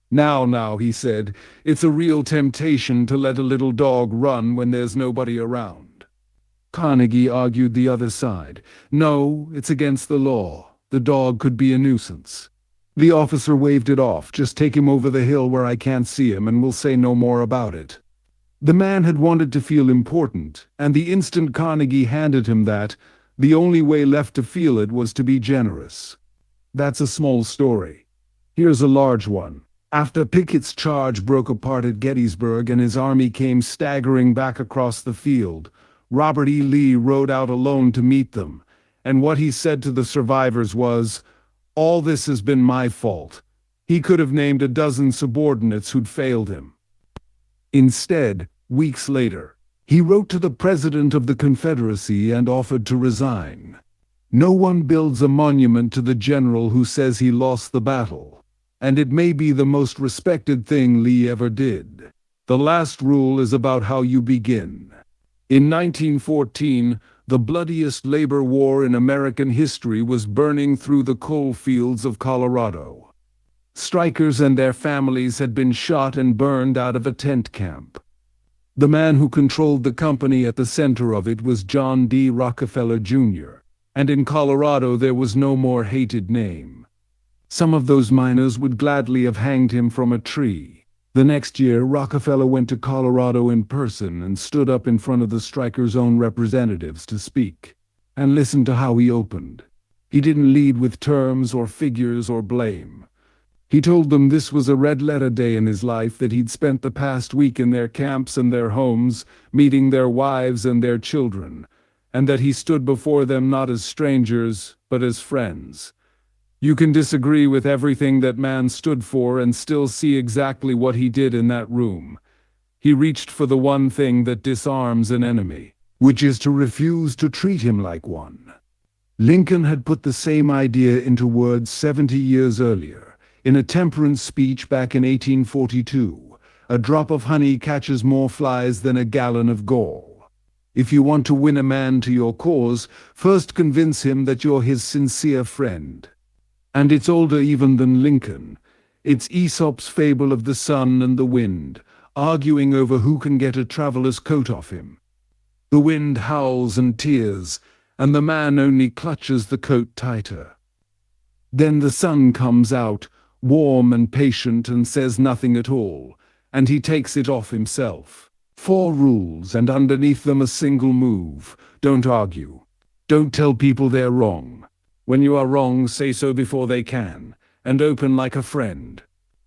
Now, he said, "it's a real temptation to let a little dog run when there's nobody around." Carnegie argued the other side. "No, it's against the law. The dog could be a nuisance." The officer waved it off. "Just take him over the hill where I can't see him and we'll say no more about it." The man had wanted to feel important, and the instant Carnegie handed him that, the only way left to feel it was to be generous. That's a small story. Here's a large one. After Pickett's charge broke apart at Gettysburg and his army came staggering back across the field, Robert E. Lee rode out alone to meet them, and what he said to the survivors was, "All this has been my fault." He could have named a dozen subordinates who'd failed him. Instead, weeks later, he wrote to the President of the Confederacy and offered to resign. No one builds a monument to the general who says he lost the battle, and it may be the most respected thing Lee ever did. The last rule is about how you begin. In 1914, the bloodiest labor war in American history was burning through the coal fields of Colorado. Strikers and their families had been shot and burned out of a tent camp. The man who controlled the company at the center of it was John D. Rockefeller, Jr., and in Colorado there was no more hated name. Some of those miners would gladly have hanged him from a tree. The next year, Rockefeller went to Colorado in person and stood up in front of the strikers' own representatives to speak. And listen to how he opened. He didn't lead with terms or figures or blame. He told them this was a red-letter day in his life, that he'd spent the past week in their camps and their homes, meeting their wives and their children, and that he stood before them not as strangers, but as friends. You can disagree with everything that man stood for and still see exactly what he did in that room. He reached for the one thing that disarms an enemy, which is to refuse to treat him like one. Lincoln had put the same idea into words 70 years earlier, in a temperance speech back in 1842. A drop of honey catches more flies than a gallon of gall. If you want to win a man to your cause, first convince him that you're his sincere friend. And it's older even than Lincoln. It's Aesop's fable of the sun and the wind, arguing over who can get a traveler's coat off him. The wind howls and tears, and the man only clutches the coat tighter. Then the sun comes out, warm and patient, and says nothing at all, and he takes it off himself. 4 rules, and underneath them a single move. Don't argue. Don't tell people they're wrong. When you are wrong, say so before they can, and open like a friend.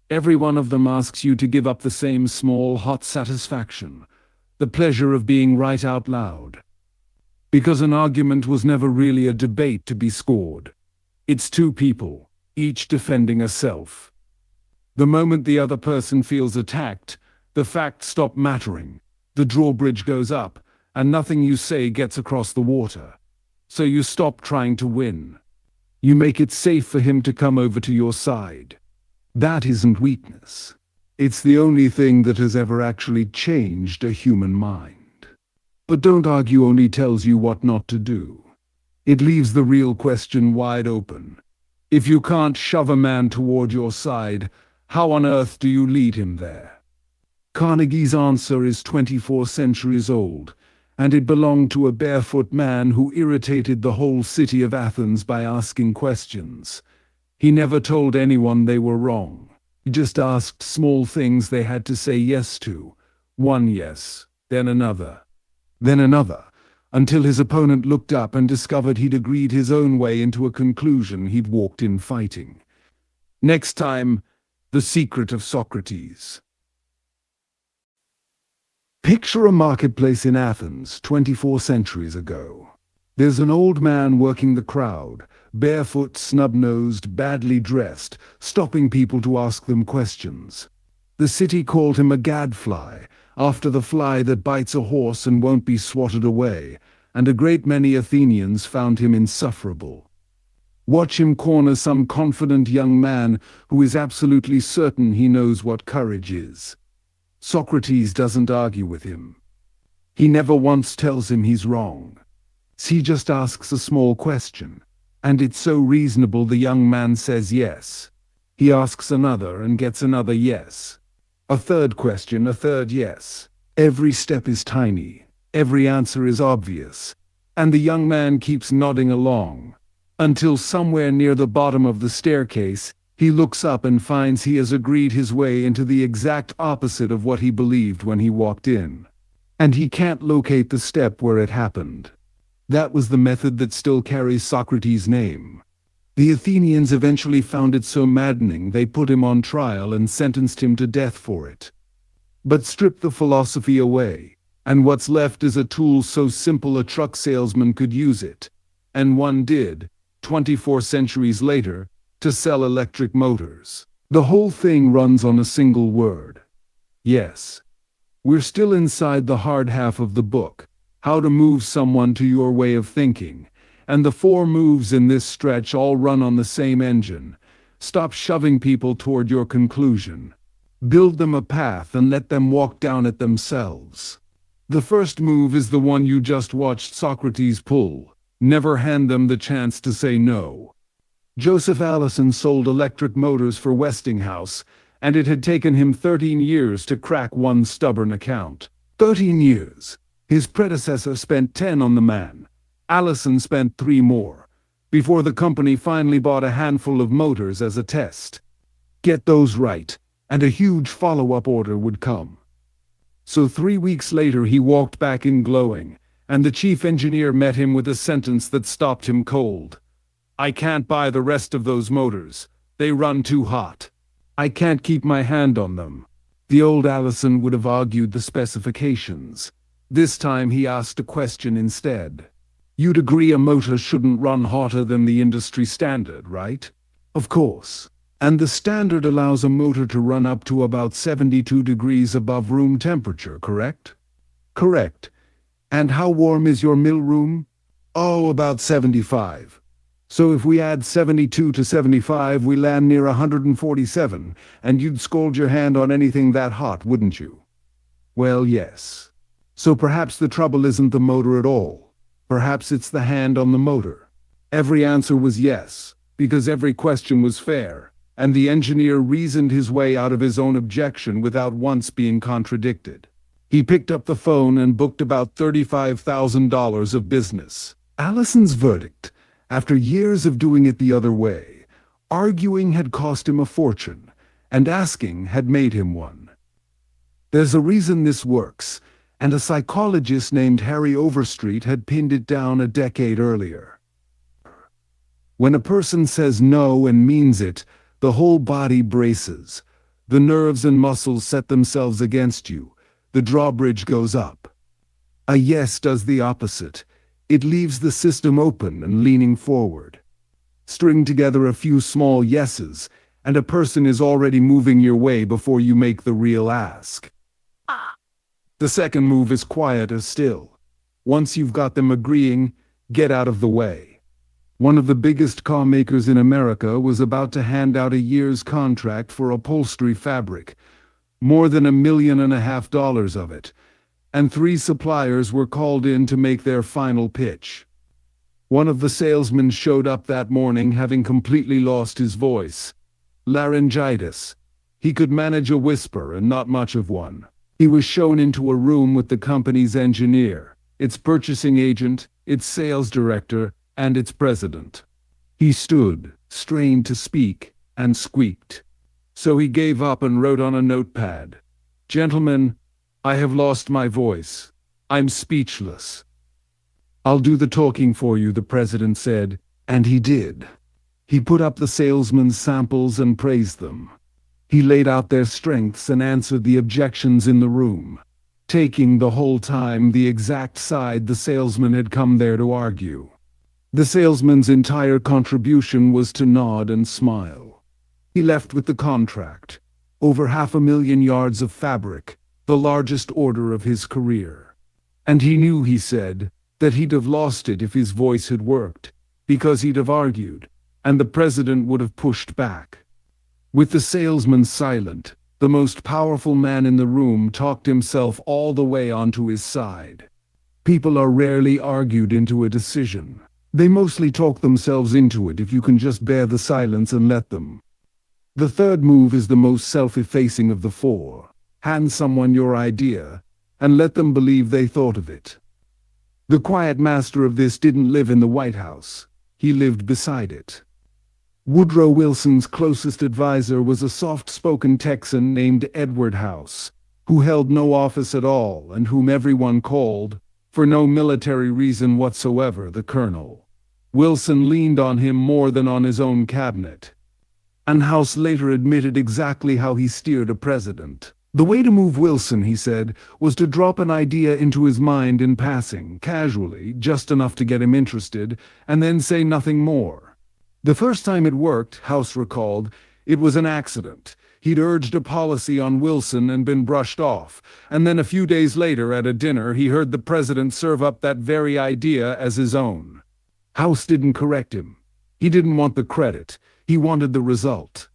Every one of them asks you to give up the same small, hot satisfaction, the pleasure of being right out loud. Because an argument was never really a debate to be scored. It's 2 people, each defending a self. The moment the other person feels attacked, the facts stop mattering, the drawbridge goes up, and nothing you say gets across the water. So you stop trying to win. You make it safe for him to come over to your side. That isn't weakness. It's the only thing that has ever actually changed a human mind. But don't argue only tells you what not to do. It leaves the real question wide open. If you can't shove a man toward your side, how on earth do you lead him there? Carnegie's answer is 24 centuries old, and it belonged to a barefoot man who irritated the whole city of Athens by asking questions. He never told anyone they were wrong. He just asked small things they had to say yes to. One yes, then another, until his opponent looked up and discovered he'd agreed his own way into a conclusion he'd walked in fighting. Next time, The Secret of Socrates. Picture a marketplace in Athens 24 centuries ago. There's an old man working the crowd, barefoot, snub-nosed, badly dressed, stopping people to ask them questions. The city called him a gadfly, after the fly that bites a horse and won't be swatted away, and a great many Athenians found him insufferable. Watch him corner some confident young man who is absolutely certain he knows what courage is. Socrates doesn't argue with him. He never once tells him he's wrong. He just asks a small question, and it's so reasonable the young man says yes. He asks another and gets another yes. A third question, a third yes. Every step is tiny, every answer is obvious, and the young man keeps nodding along, until somewhere near the bottom of the staircase, he looks up and finds he has agreed his way into the exact opposite of what he believed when he walked in. And he can't locate the step where it happened. That was the method that still carries Socrates' name. The Athenians eventually found it so maddening they put him on trial and sentenced him to death for it. But strip the philosophy away, and what's left is a tool so simple a truck salesman could use it. And one did, 24 centuries later, to sell electric motors. The whole thing runs on a single word. Yes. We're still inside the hard half of the book, how to move someone to your way of thinking, and the 4 moves in this stretch all run on the same engine. Stop shoving people toward your conclusion. Build them a path and let them walk down it themselves. The first move is the one you just watched Socrates pull. Never hand them the chance to say no. Joseph Allison sold electric motors for Westinghouse, and it had taken him 13 years to crack one stubborn account. 13 years. His predecessor spent 10 on the man. Allison spent 3 more, before the company finally bought a handful of motors as a test. Get those right, and a huge follow-up order would come. So 3 weeks later he walked back in glowing, and the chief engineer met him with a sentence that stopped him cold. I can't buy the rest of those motors. They run too hot. I can't keep my hand on them. The old Allison would have argued the specifications. This time he asked a question instead. You'd agree a motor shouldn't run hotter than the industry standard, right? Of course. And the standard allows a motor to run up to about 72 degrees above room temperature, correct? Correct. And how warm is your mill room? Oh, about 75. So if we add 72 to 75, we land near 147, and you'd scold your hand on anything that hot, wouldn't you? Well, yes. So perhaps the trouble isn't the motor at all. Perhaps it's the hand on the motor. Every answer was yes, because every question was fair, and the engineer reasoned his way out of his own objection without once being contradicted. He picked up the phone and booked about $35,000 of business. Allison's verdict, after years of doing it the other way, arguing had cost him a fortune, and asking had made him one. There's a reason this works, and a psychologist named Harry Overstreet had pinned it down a decade earlier. When a person says no and means it, the whole body braces. The nerves and muscles set themselves against you. The drawbridge goes up. A yes does the opposite. It leaves the system open and leaning forward. String together a few small yeses, and a person is already moving your way before you make the real ask. The second move is quieter still. Once you've got them agreeing, get out of the way. One of the biggest car makers in America was about to hand out a year's contract for upholstery fabric, more than $1.5 million of it, and 3 suppliers were called in to make their final pitch. One of the salesmen showed up that morning having completely lost his voice. Laryngitis. He could manage a whisper and not much of one. He was shown into a room with the company's engineer, its purchasing agent, its sales director, and its president. He stood, strained to speak, and squeaked. So he gave up and wrote on a notepad, "Gentlemen, I have lost my voice. I'm speechless." "I'll do the talking for you," the president said, and he did. He put up the salesman's samples and praised them. He laid out their strengths and answered the objections in the room, taking the whole time the exact side the salesman had come there to argue. The salesman's entire contribution was to nod and smile. He left with the contract, over 500,000 yards of fabric, the largest order of his career. And he knew, he said, that he'd have lost it if his voice had worked, because he'd have argued, and the president would have pushed back. With the salesman silent, the most powerful man in the room talked himself all the way onto his side. People are rarely argued into a decision. They mostly talk themselves into it if you can just bear the silence and let them. The third move is the most self-effacing of the four. Hand someone your idea, and let them believe they thought of it. The quiet master of this didn't live in the White House. He lived beside it. Woodrow Wilson's closest advisor was a soft-spoken Texan named Edward House, who held no office at all and whom everyone called, for no military reason whatsoever, the Colonel. Wilson leaned on him more than on his own cabinet. And House later admitted exactly how he steered a president. The way to move Wilson, he said, was to drop an idea into his mind in passing, casually, just enough to get him interested, and then say nothing more. The first time it worked, House recalled, it was an accident. He'd urged a policy on Wilson and been brushed off, and then a few days later at a dinner he heard the president serve up that very idea as his own. House didn't correct him. He didn't want the credit. He wanted the result.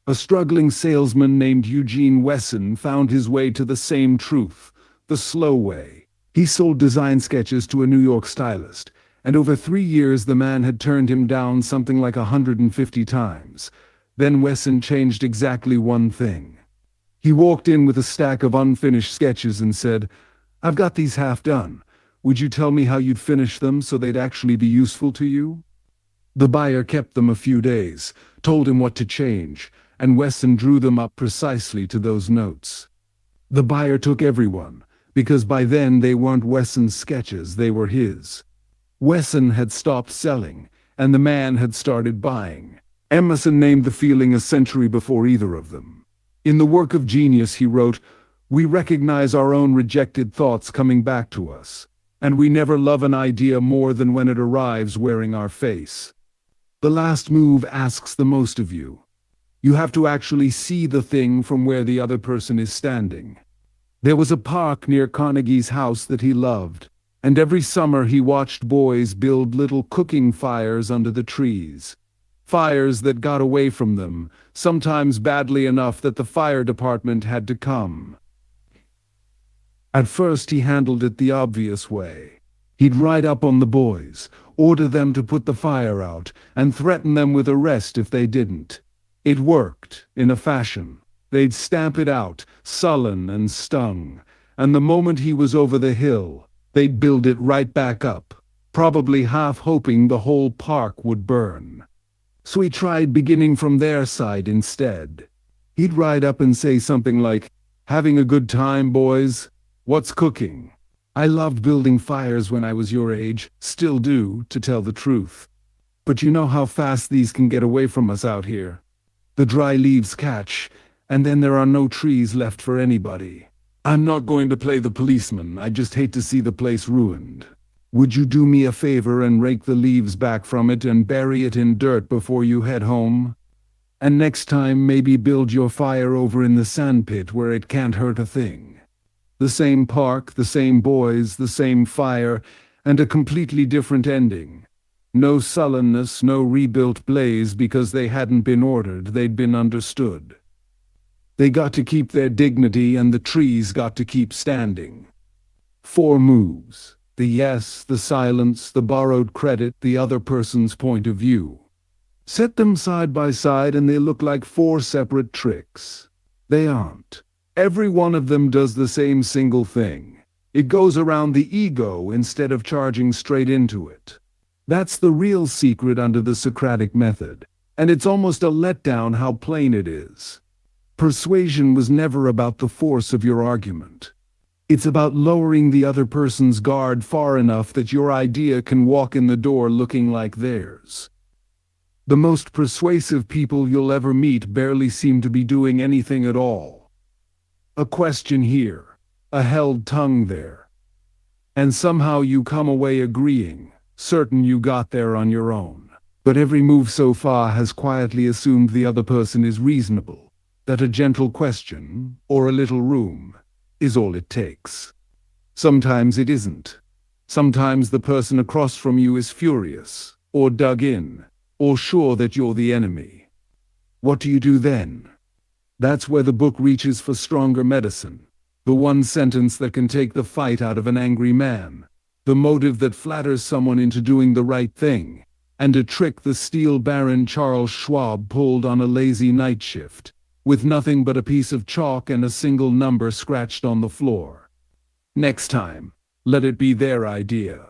A struggling salesman named Eugene Wesson found his way to the same truth, the slow way. He sold design sketches to a New York stylist, and over 3 years the man had turned him down something like 150 times. Then Wesson changed exactly one thing. He walked in with a stack of unfinished sketches and said, "I've got these half done. Would you tell me how you'd finish them so they'd actually be useful to you?" The buyer kept them a few days, told him what to change, and Wesson drew them up precisely to those notes. The buyer took everyone, because by then they weren't Wesson's sketches, they were his. Wesson had stopped selling, and the man had started buying. Emerson named the feeling a century before either of them. In the work of genius, he wrote, "We recognize our own rejected thoughts coming back to us, and we never love an idea more than when it arrives wearing our face." The last move asks the most of you. You have to actually see the thing from where the other person is standing. There was a park near Carnegie's house that he loved, and every summer he watched boys build little cooking fires under the trees. Fires that got away from them, sometimes badly enough that the fire department had to come. At first he handled it the obvious way. He'd ride up on the boys, order them to put the fire out, and threaten them with arrest if they didn't. It worked, in a fashion. They'd stamp it out, sullen and stung, and the moment he was over the hill, they'd build it right back up, probably half hoping the whole park would burn. So he tried beginning from their side instead. He'd ride up and say something like, "Having a good time, boys? What's cooking? I loved building fires when I was your age, still do, to tell the truth. But you know how fast these can get away from us out here. The dry leaves catch, and then there are no trees left for anybody. I'm not going to play the policeman, I just hate to see the place ruined. Would you do me a favor and rake the leaves back from it and bury it in dirt before you head home? And next time maybe build your fire over in the sandpit where it can't hurt a thing." The same park, the same boys, the same fire, and a completely different ending. No sullenness, no rebuilt blaze because they hadn't been ordered, they'd been understood. They got to keep their dignity and the trees got to keep standing. 4 moves. The yes, the silence, the borrowed credit, the other person's point of view. Set them side by side and they look like 4 separate tricks. They aren't. Every one of them does the same single thing. It goes around the ego instead of charging straight into it. That's the real secret under the Socratic method, and it's almost a letdown how plain it is. Persuasion was never about the force of your argument. It's about lowering the other person's guard far enough that your idea can walk in the door looking like theirs. The most persuasive people you'll ever meet barely seem to be doing anything at all. A question here, a held tongue there. And somehow you come away agreeing, certain you got there on your own. But every move so far has quietly assumed the other person is reasonable, that a gentle question, or a little room, is all it takes. Sometimes it isn't. Sometimes the person across from you is furious, or dug in, or sure that you're the enemy. What do you do then? That's where the book reaches for stronger medicine. The one sentence that can take the fight out of an angry man. The motive that flatters someone into doing the right thing. And a trick the steel baron Charles Schwab pulled on a lazy night shift, with nothing but a piece of chalk and a single number scratched on the floor. Next time, let it be their idea.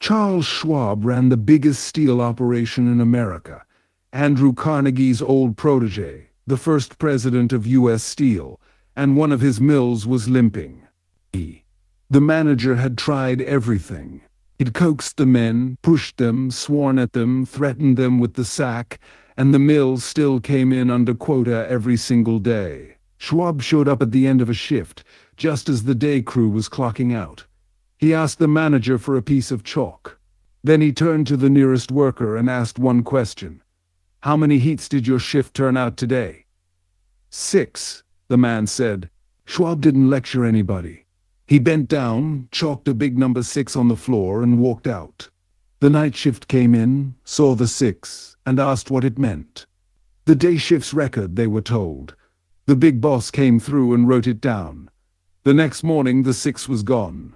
Charles Schwab ran the biggest steel operation in America. Andrew Carnegie's old protege, the first president of U.S. Steel, and one of his mills was limping. The manager had tried everything. He'd coaxed the men, pushed them, sworn at them, threatened them with the sack, and the mill still came in under quota every single day. Schwab showed up at the end of a shift, just as the day crew was clocking out. He asked the manager for a piece of chalk. Then he turned to the nearest worker and asked one question. "How many heats did your shift turn out today?" "6, the man said. Schwab didn't lecture anybody. He bent down, chalked a big number 6 on the floor, and walked out. The night shift came in, saw the 6, and asked what it meant. The day shift's record, they were told. The big boss came through and wrote it down. The next morning the 6 was gone.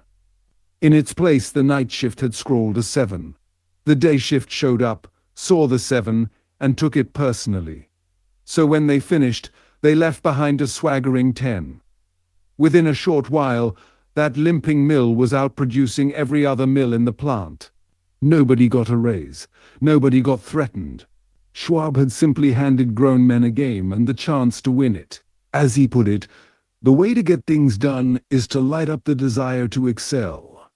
In its place the night shift had scrawled a 7. The day shift showed up, saw the 7, and took it personally. So when they finished, they left behind a swaggering 10. Within a short while, that limping mill was outproducing every other mill in the plant. Nobody got a raise. Nobody got threatened. Schwab had simply handed grown men a game and the chance to win it. As he put it, the way to get things done is to light up the desire to excel.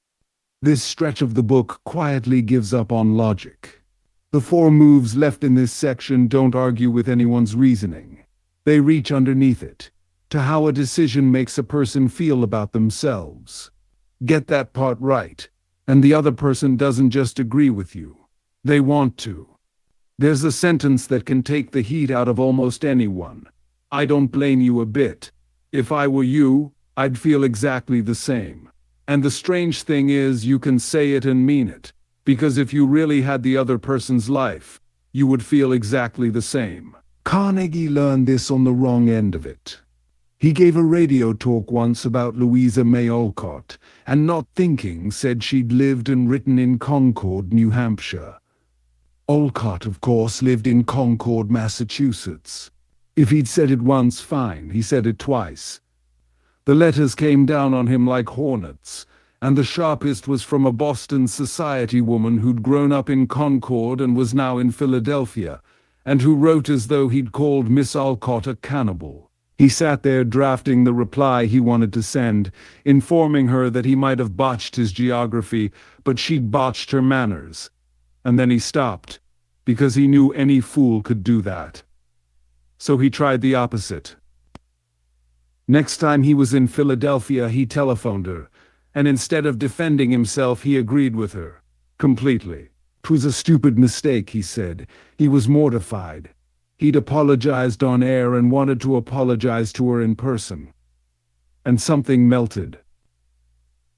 This stretch of the book quietly gives up on logic. The 4 moves left in this section don't argue with anyone's reasoning. They reach underneath it, to how a decision makes a person feel about themselves. Get that part right, and the other person doesn't just agree with you. They want to. There's a sentence that can take the heat out of almost anyone. "I don't blame you a bit. If I were you, I'd feel exactly the same." And the strange thing is you can say it and mean it, because if you really had the other person's life, you would feel exactly the same. Carnegie learned this on the wrong end of it. He gave a radio talk once about Louisa May Alcott, and not thinking said she'd lived and written in Concord, New Hampshire. Alcott, of course, lived in Concord, Massachusetts. If he'd said it once, fine, he said it twice. The letters came down on him like hornets, and the sharpest was from a Boston society woman who'd grown up in Concord and was now in Philadelphia, and who wrote as though he'd called Miss Alcott a cannibal. He sat there drafting the reply he wanted to send, informing her that he might have botched his geography, but she'd botched her manners. And then he stopped, because he knew any fool could do that. So he tried the opposite. Next time he was in Philadelphia, he telephoned her, and instead of defending himself, he agreed with her. Completely. "'Twas a stupid mistake," he said. He was mortified. He'd apologized on air and wanted to apologize to her in person. And something melted.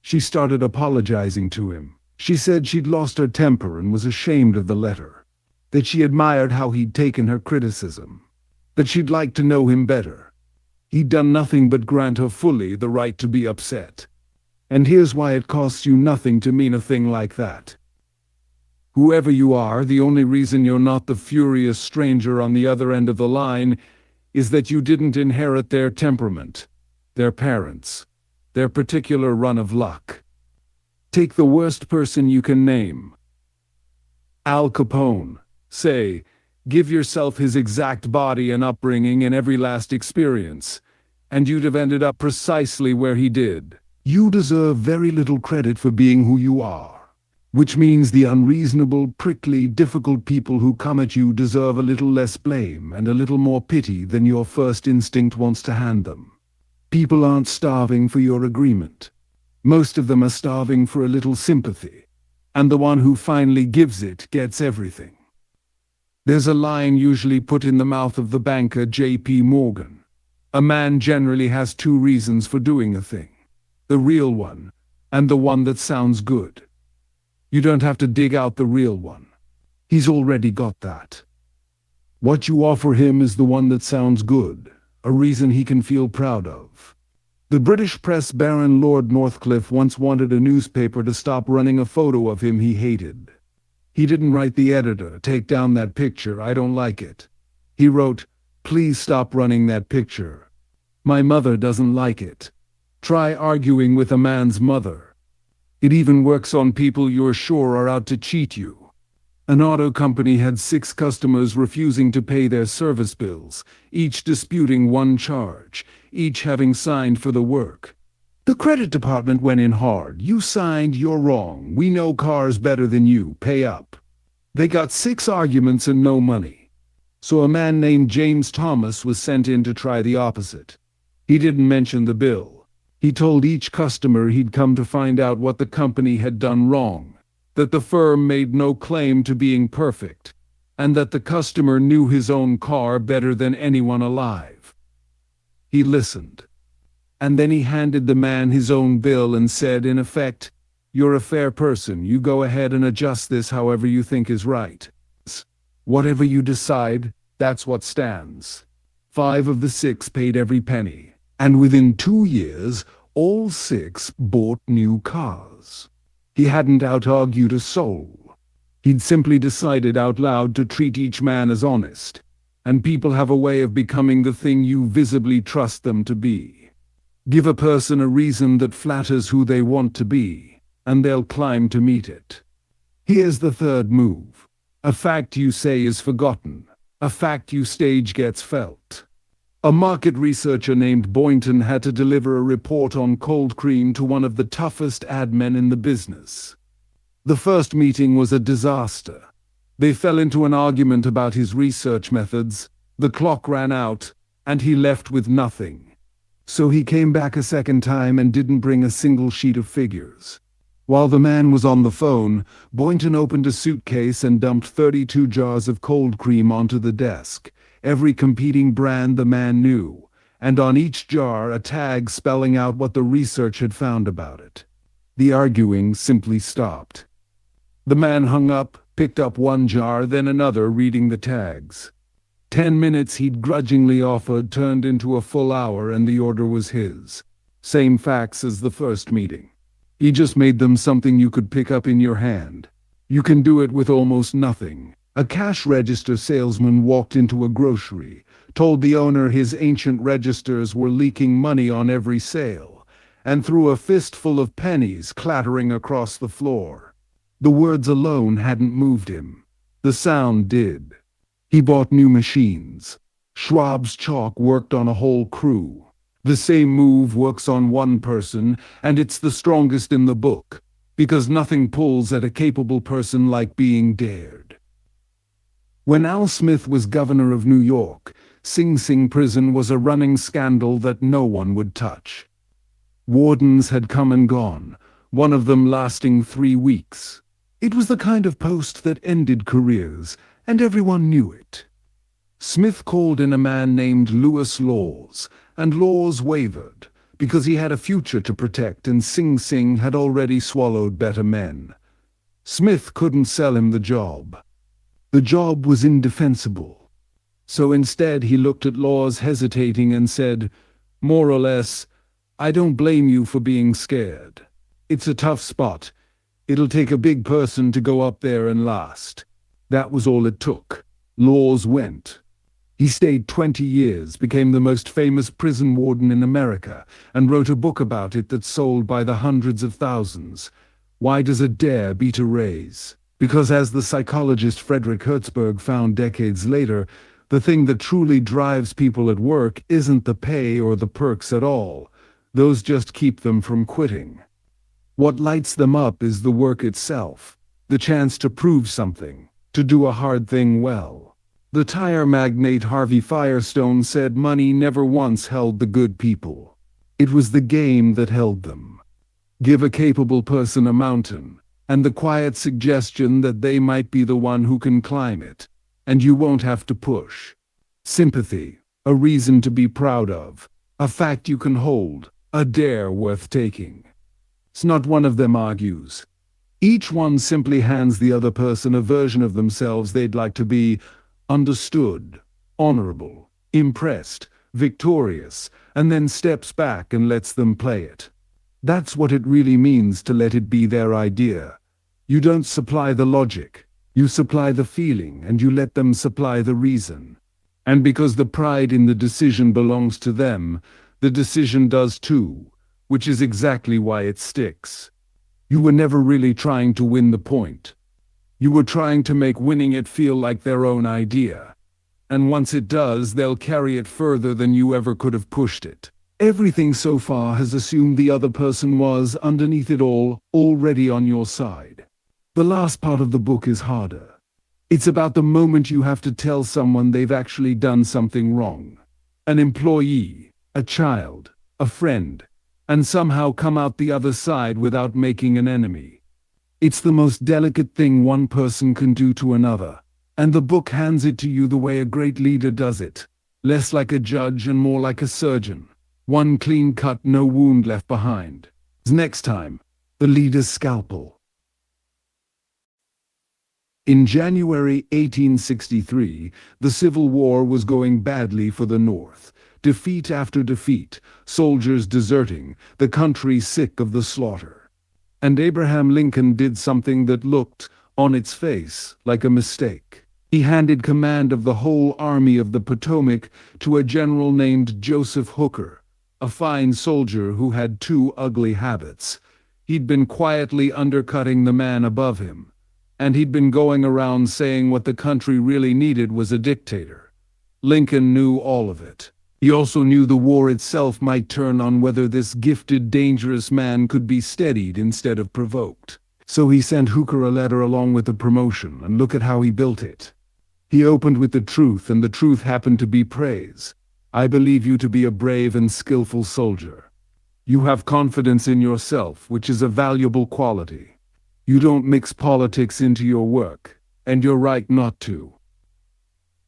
She started apologizing to him. She said she'd lost her temper and was ashamed of the letter. That she admired how he'd taken her criticism. That she'd like to know him better. He'd done nothing but grant her fully the right to be upset. And here's why it costs you nothing to mean a thing like that. Whoever you are, the only reason you're not the furious stranger on the other end of the line is that you didn't inherit their temperament, their parents, their particular run of luck. Take the worst person you can name. Al Capone. Say, give yourself his exact body and upbringing and every last experience, and you'd have ended up precisely where he did. You deserve very little credit for being who you are. Which means the unreasonable, prickly, difficult people who come at you deserve a little less blame and a little more pity than your first instinct wants to hand them. People aren't starving for your agreement. Most of them are starving for a little sympathy, and the one who finally gives it gets everything. There's a line usually put in the mouth of the banker J.P. Morgan. A man generally has two reasons for doing a thing: the real one, and the one that sounds good. You don't have to dig out the real one. He's already got that. What you offer him is the one that sounds good, a reason he can feel proud of. The British press baron Lord Northcliffe once wanted a newspaper to stop running a photo of him he hated. He didn't write the editor, "Take down that picture, I don't like it." He wrote, "Please stop running that picture. My mother doesn't like it." Try arguing with a man's mother. It even works on people you're sure are out to cheat you. An auto company had 6 customers refusing to pay their service bills, each disputing one charge, each having signed for the work. The credit department went in hard. "You signed, you're wrong. We know cars better than you. Pay up." They got 6 arguments and no money. So a man named James Thomas was sent in to try the opposite. He didn't mention the bill. He told each customer he'd come to find out what the company had done wrong, that the firm made no claim to being perfect, and that the customer knew his own car better than anyone alive. He listened. And then he handed the man his own bill and said, in effect, "You're a fair person. You go ahead and adjust this however you think is right. Whatever you decide, that's what stands." 5 of the 6 paid every penny. And within 2 years, all 6 bought new cars. He hadn't out-argued a soul. He'd simply decided out loud to treat each man as honest. And people have a way of becoming the thing you visibly trust them to be. Give a person a reason that flatters who they want to be, and they'll climb to meet it. Here's the third move. A fact you say is forgotten. A fact you stage gets felt. A market researcher named Boynton had to deliver a report on cold cream to one of the toughest ad men in the business. The first meeting was a disaster. They fell into an argument about his research methods, the clock ran out, and he left with nothing. So he came back a second time and didn't bring a single sheet of figures. While the man was on the phone, Boynton opened a suitcase and dumped 32 jars of cold cream onto the desk. Every competing brand the man knew, and on each jar a tag spelling out what the research had found about it. The arguing simply stopped. The man hung up, picked up one jar, then another, reading the tags. 10 minutes he'd grudgingly offered turned into a full hour, and the order was his. Same facts as the first meeting. He just made them something you could pick up in your hand. You can do it with almost nothing. A cash register salesman walked into a grocery, told the owner his ancient registers were leaking money on every sale, and threw a fistful of pennies clattering across the floor. The words alone hadn't moved him. The sound did. He bought new machines. Schwab's chalk worked on a whole crew. The same move works on one person, and it's the strongest in the book, because nothing pulls at a capable person like being dared. When Al Smith was governor of New York, Sing Sing prison was a running scandal that no one would touch. Wardens had come and gone, one of them lasting 3 weeks. It was the kind of post that ended careers, and everyone knew it. Smith called in a man named Lewis Laws, and Laws wavered, because he had a future to protect and Sing Sing had already swallowed better men. Smith couldn't sell him the job. The job was indefensible. So instead he looked at Laws hesitating and said, more or less, "I don't blame you for being scared. It's a tough spot. It'll take a big person to go up there and last." That was all it took. Laws went. He stayed 20 years, became the most famous prison warden in America, and wrote a book about it that sold by the hundreds of thousands. Why does a dare beat a raise? Because as the psychologist Frederick Hertzberg found decades later, the thing that truly drives people at work isn't the pay or the perks at all. Those just keep them from quitting. What lights them up is the work itself, the chance to prove something, to do a hard thing well. The tire magnate Harvey Firestone said money never once held the good people. It was the game that held them. Give a capable person a mountain, and the quiet suggestion that they might be the one who can climb it, and you won't have to push. Sympathy, a reason to be proud of, a fact you can hold, a dare worth taking. Not one of them argues. Each one simply hands the other person a version of themselves they'd like to be: understood, honorable, impressed, victorious, and then steps back and lets them play it. That's what it really means to let it be their idea. You don't supply the logic, you supply the feeling, and you let them supply the reason. And because the pride in the decision belongs to them, the decision does too, which is exactly why it sticks. You were never really trying to win the point. You were trying to make winning it feel like their own idea. And once it does, they'll carry it further than you ever could have pushed it. Everything so far has assumed the other person was, underneath it all, already on your side. The last part of the book is harder. It's about the moment you have to tell someone they've actually done something wrong. An employee, a child, a friend, and somehow come out the other side without making an enemy. It's the most delicate thing one person can do to another, and the book hands it to you the way a great leader does it, less like a judge and more like a surgeon. One clean cut, no wound left behind. Next time, the leader's scalpel. In January 1863, the Civil War was going badly for the North. Defeat after defeat, soldiers deserting, the country sick of the slaughter. And Abraham Lincoln did something that looked, on its face, like a mistake. He handed command of the whole Army of the Potomac to a general named Joseph Hooker, a fine soldier who had two ugly habits. He'd been quietly undercutting the man above him, and he'd been going around saying what the country really needed was a dictator. Lincoln knew all of it. He also knew the war itself might turn on whether this gifted, dangerous man could be steadied instead of provoked. So he sent Hooker a letter along with the promotion, and look at how he built it. He opened with the truth, and the truth happened to be praise. I believe you to be a brave and skillful soldier. You have confidence in yourself, which is a valuable quality. You don't mix politics into your work, and you're right not to.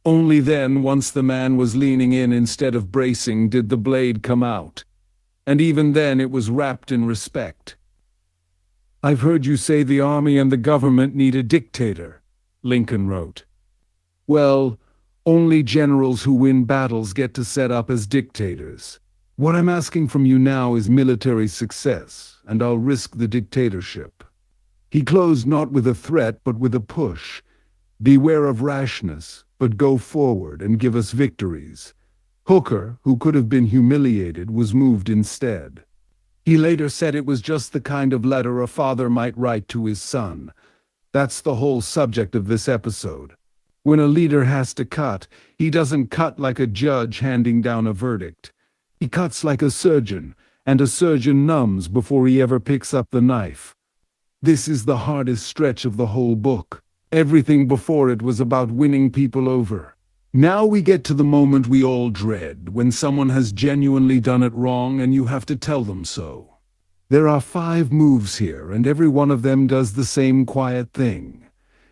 Only then, once the man was leaning in instead of bracing, did the blade come out. And even then it was wrapped in respect. I've heard you say the army and the government need a dictator, Lincoln wrote. Well, only generals who win battles get to set up as dictators. What I'm asking from you now is military success, and I'll risk the dictatorship. He closed not with a threat, but with a push. Beware of rashness, but go forward and give us victories. Hooker, who could have been humiliated, was moved instead. He later said it was just the kind of letter a father might write to his son. That's the whole subject of this episode. When a leader has to cut, he doesn't cut like a judge handing down a verdict. He cuts like a surgeon, and a surgeon numbs before he ever picks up the knife. This is the hardest stretch of the whole book. Everything before it was about winning people over. Now we get to the moment we all dread, when someone has genuinely done it wrong and you have to tell them so. There are 5 moves here, and every one of them does the same quiet thing.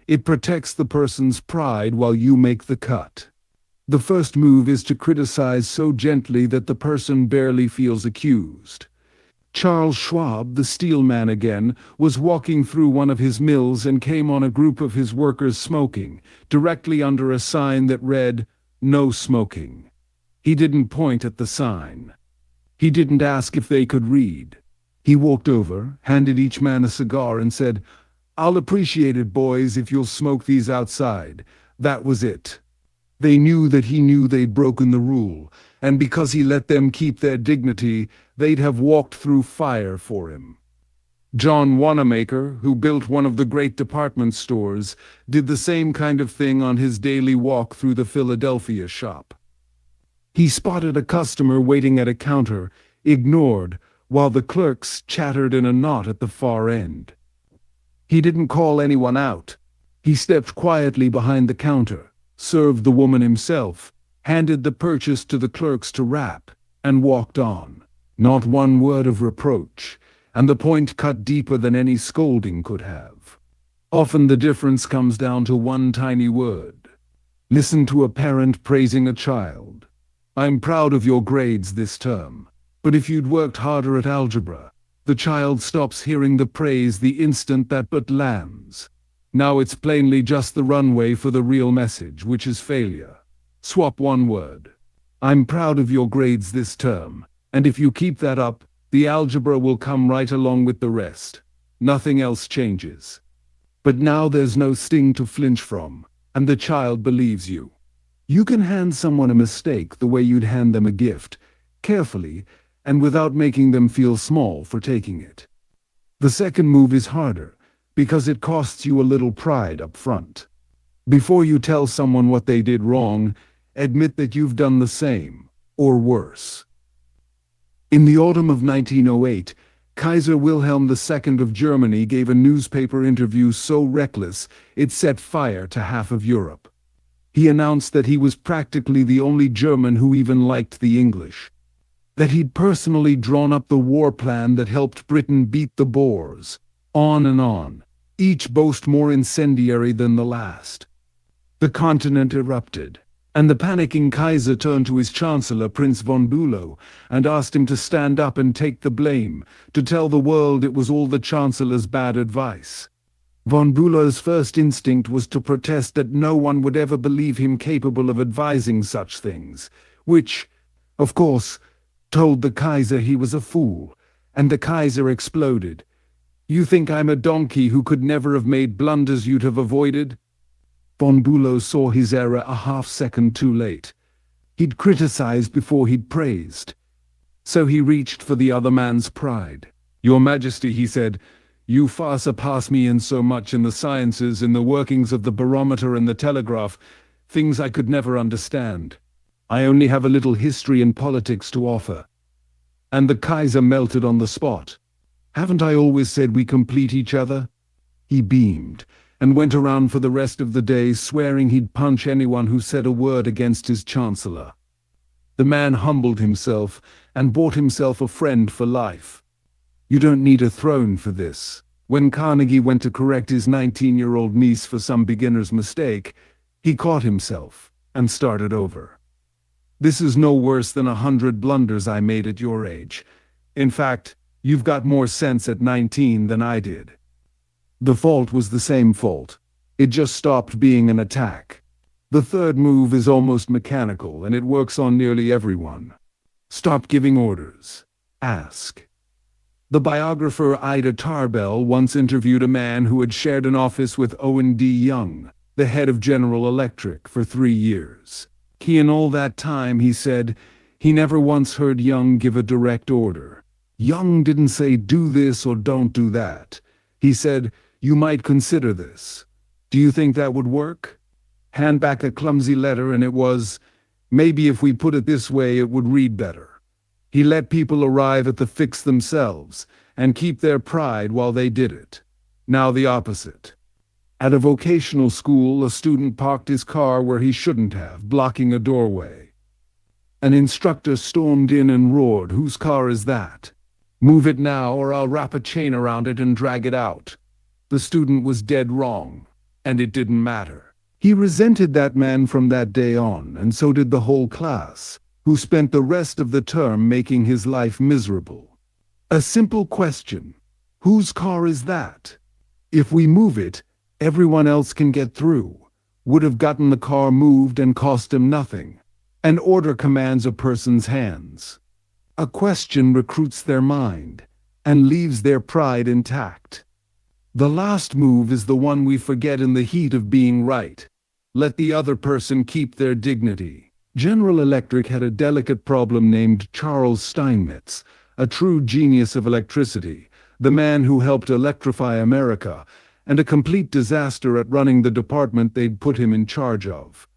It protects the person's pride while you make the cut. The first move is to criticize so gently that the person barely feels accused. Charles Schwab, the steel man again, was walking through one of his mills and came on a group of his workers smoking, directly under a sign that read, "No smoking." He didn't point at the sign. He didn't ask if they could read. He walked over, handed each man a cigar, and said, "I'll appreciate it, boys, if you'll smoke these outside." That was it. They knew that he knew they'd broken the rule, and because he let them keep their dignity, they'd have walked through fire for him. John Wanamaker, who built one of the great department stores, did the same kind of thing on his daily walk through the Philadelphia shop. He spotted a customer waiting at a counter, ignored, while the clerks chattered in a knot at the far end. He didn't call anyone out. He stepped quietly behind the counter, served the woman himself, handed the purchase to the clerks to wrap, and walked on. Not one word of reproach, and the point cut deeper than any scolding could have. Often the difference comes down to one tiny word. Listen to a parent praising a child. "I'm proud of your grades this term, but if you'd worked harder at algebra," the child stops hearing the praise the instant that but lands. Now it's plainly just the runway for the real message, which is failure. Swap one word. "I'm proud of your grades this term, and if you keep that up, the algebra will come right along with the rest. Nothing else changes." But now there's no sting to flinch from, and the child believes you. You can hand someone a mistake the way you'd hand them a gift, carefully, and without making them feel small for taking it. The second move is harder, because it costs you a little pride up front. Before you tell someone what they did wrong, admit that you've done the same, or worse. In the autumn of 1908, Kaiser Wilhelm II of Germany gave a newspaper interview so reckless it set fire to half of Europe. He announced that he was practically the only German who even liked the English. That he'd personally drawn up the war plan that helped Britain beat the Boers. On and on, each boast more incendiary than the last. The continent erupted, and the panicking Kaiser turned to his chancellor, Prince von Bülow, and asked him to stand up and take the blame, to tell the world it was all the chancellor's bad advice. Von Bülow's first instinct was to protest that no one would ever believe him capable of advising such things, which, of course, told the Kaiser he was a fool, and the Kaiser exploded. "You think I'm a donkey who could never have made blunders you'd have avoided?" Von Bülow saw his error a half-second too late. He'd criticized before he'd praised. So he reached for the other man's pride. "Your Majesty," he said, "you far surpass me in so much in the sciences, in the workings of the barometer and the telegraph, things I could never understand. I only have a little history and politics to offer." And the Kaiser melted on the spot. "Haven't I always said we complete each other?" He beamed, and went around for the rest of the day swearing he'd punch anyone who said a word against his chancellor. The man humbled himself and bought himself a friend for life. You don't need a throne for this. When Carnegie went to correct his 19-year-old niece for some beginner's mistake, he caught himself and started over. "This is no worse than 100 blunders I made at your age. In fact, you've got more sense at 19 than I did." The fault was the same fault. It just stopped being an attack. The third move is almost mechanical, and it works on nearly everyone. Stop giving orders. Ask. The biographer Ida Tarbell once interviewed a man who had shared an office with Owen D. Young, the head of General Electric, for 3 years. In all that time, he said, he never once heard Young give a direct order. Young didn't say do this or don't do that. He said, "You might consider this. Do you think that would work?" Hand back a clumsy letter and it was, "Maybe if we put it this way it would read better." He let people arrive at the fix themselves and keep their pride while they did it. Now the opposite. At a vocational school, a student parked his car where he shouldn't have, blocking a doorway. An instructor stormed in and roared, "Whose car is that? Move it now or I'll wrap a chain around it and drag it out." The student was dead wrong, and it didn't matter. He resented that man from that day on, and so did the whole class, who spent the rest of the term making his life miserable. A simple question: whose car is that? If we move it, everyone else can get through. Would have gotten the car moved and cost him nothing. An order commands a person's hands. A question recruits their mind and leaves their pride intact. The last move is the one we forget in the heat of being right. Let the other person keep their dignity. General Electric had a delicate problem named Charles Steinmetz, a true genius of electricity, the man who helped electrify America, and a complete disaster at running the department they'd put him in charge of.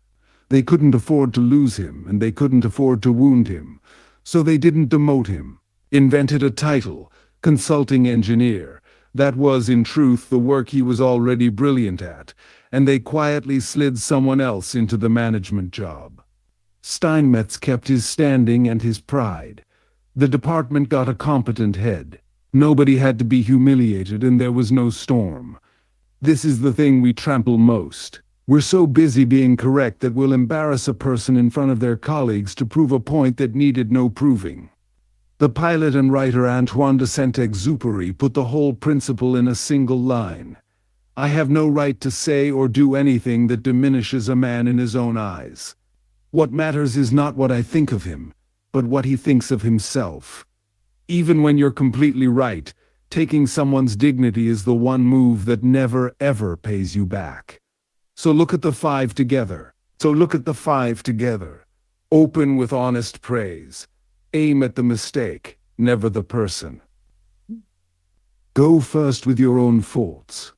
They couldn't afford to lose him, and they couldn't afford to wound him, so they didn't demote him. Invented a title, consulting engineer. That was, in truth, the work he was already brilliant at, and they quietly slid someone else into the management job. Steinmetz kept his standing and his pride. The department got a competent head. Nobody had to be humiliated, and there was no storm. This is the thing we trample most. We're so busy being correct that we'll embarrass a person in front of their colleagues to prove a point that needed no proving. The pilot and writer Antoine de Saint-Exupéry put the whole principle in a single line. I have no right to say or do anything that diminishes a man in his own eyes. What matters is not what I think of him, but what he thinks of himself. Even when you're completely right, taking someone's dignity is the one move that never ever pays you back. So look at the five together. Open with honest praise. Aim at the mistake, never the person. Go first with your own faults.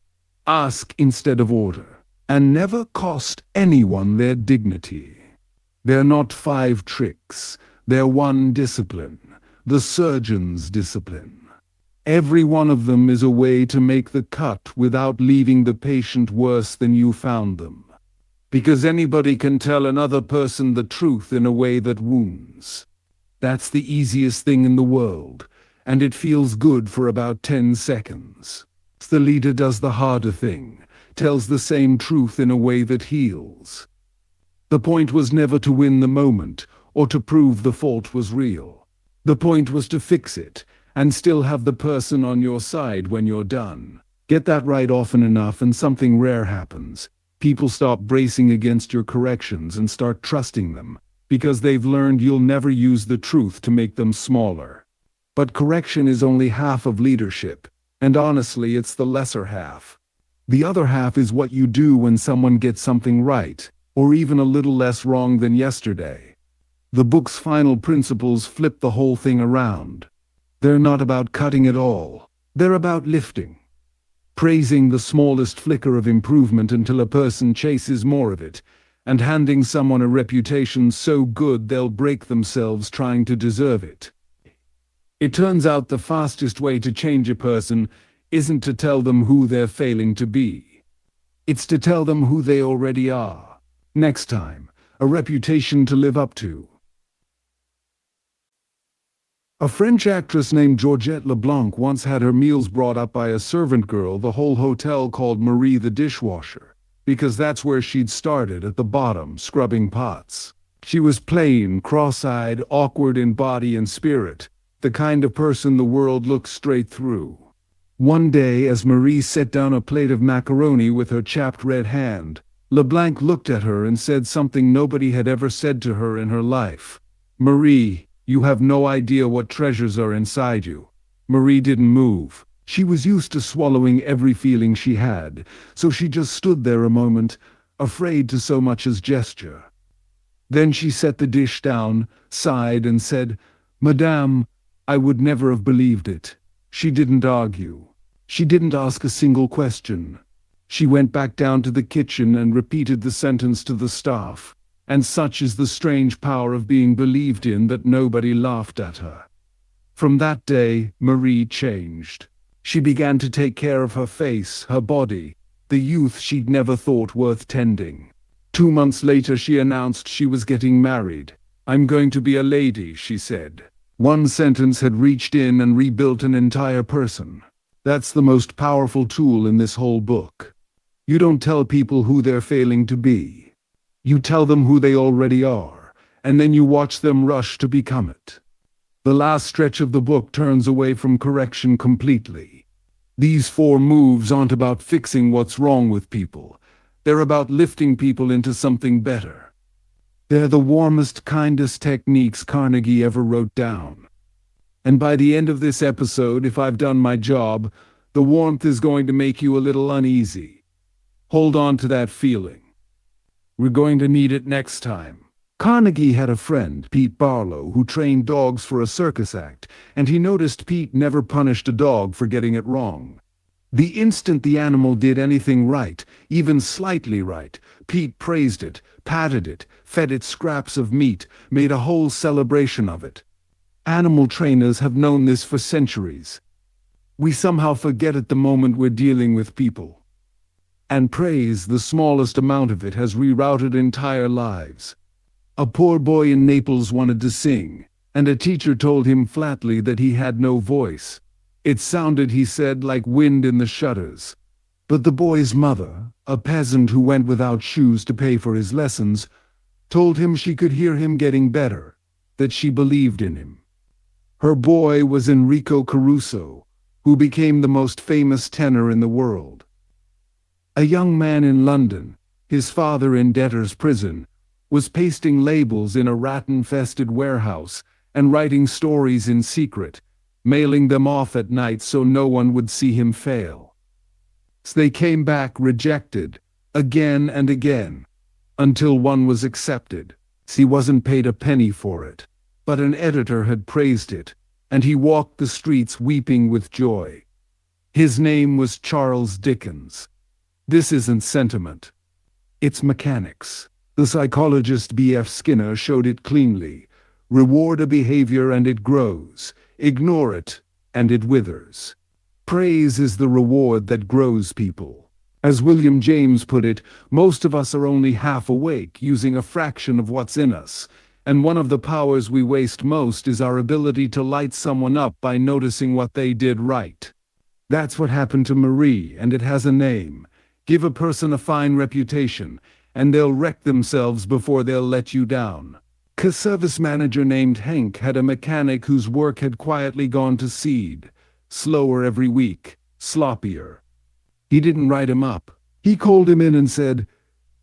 Ask instead of order. And never cost anyone their dignity. They're not 5 tricks. They're 1 discipline. The surgeon's discipline. Every one of them is a way to make the cut without leaving the patient worse than you found them. Because anybody can tell another person the truth in a way that wounds. That's the easiest thing in the world, and it feels good for about 10 seconds. The leader does the harder thing, tells the same truth in a way that heals. The point was never to win the moment, or to prove the fault was real. The point was to fix it, and still have the person on your side when you're done. Get that right often enough and something rare happens. People stop bracing against your corrections and start trusting them, because they've learned you'll never use the truth to make them smaller. But correction is only half of leadership, and honestly it's the lesser half. The other half is what you do when someone gets something right, or even a little less wrong than yesterday. The book's final principles flip the whole thing around. They're not about cutting at all. They're about lifting. Praising the smallest flicker of improvement until a person chases more of it, and handing someone a reputation so good they'll break themselves trying to deserve it. It turns out the fastest way to change a person isn't to tell them who they're failing to be. It's to tell them who they already are. Next time, a reputation to live up to. A French actress named Georgette Leblanc once had her meals brought up by a servant girl the whole hotel called Marie the dishwasher, because that's where she'd started, at the bottom, scrubbing pots. She was plain, cross-eyed, awkward in body and spirit, the kind of person the world looks straight through. One day, as Marie set down a plate of macaroni with her chapped red hand, Leblanc looked at her and said something nobody had ever said to her in her life. "Marie, you have no idea what treasures are inside you." Marie didn't move. She was used to swallowing every feeling she had, so she just stood there a moment, afraid to so much as gesture. Then she set the dish down, sighed, and said, "Madame, I would never have believed it." She didn't argue. She didn't ask a single question. She went back down to the kitchen and repeated the sentence to the staff. And such is the strange power of being believed in that nobody laughed at her. From that day, Marie changed. She began to take care of her face, her body, the youth she'd never thought worth tending. 2 months later, she announced she was getting married. "I'm going to be a lady," she said. One sentence had reached in and rebuilt an entire person. That's the most powerful tool in this whole book. You don't tell people who they're failing to be. You tell them who they already are, and then you watch them rush to become it. The last stretch of the book turns away from correction completely. These 4 moves aren't about fixing what's wrong with people. They're about lifting people into something better. They're the warmest, kindest techniques Carnegie ever wrote down. And by the end of this episode, if I've done my job, the warmth is going to make you a little uneasy. Hold on to that feeling. We're going to need it next time. Carnegie had a friend, Pete Barlow, who trained dogs for a circus act, and he noticed Pete never punished a dog for getting it wrong. The instant the animal did anything right, even slightly right, Pete praised it, patted it, fed it scraps of meat, made a whole celebration of it. Animal trainers have known this for centuries. We somehow forget it the moment we're dealing with people. And praise, the smallest amount of it, has rerouted entire lives. A poor boy in Naples wanted to sing, and a teacher told him flatly that he had no voice. It sounded, he said, like wind in the shutters. But the boy's mother, a peasant who went without shoes to pay for his lessons, told him she could hear him getting better, that she believed in him. Her boy was Enrico Caruso, who became the most famous tenor in the world. A young man in London, his father in debtor's prison, was pasting labels in a rat-infested warehouse and writing stories in secret, mailing them off at night so no one would see him fail. So they came back rejected, again and again, until one was accepted. He wasn't paid a penny for it, but an editor had praised it, and he walked the streets weeping with joy. His name was Charles Dickens. This isn't sentiment. It's mechanics. The psychologist B.F. Skinner showed it cleanly. Reward a behavior and it grows. Ignore it, and it withers. Praise is the reward that grows people. As William James put it, most of us are only half awake, using a fraction of what's in us, and one of the powers we waste most is our ability to light someone up by noticing what they did right. That's what happened to Marie, and it has a name. Give a person a fine reputation, and they'll wreck themselves before they'll let you down. A service manager named Hank had a mechanic whose work had quietly gone to seed. Slower every week, sloppier. He didn't write him up. He called him in and said,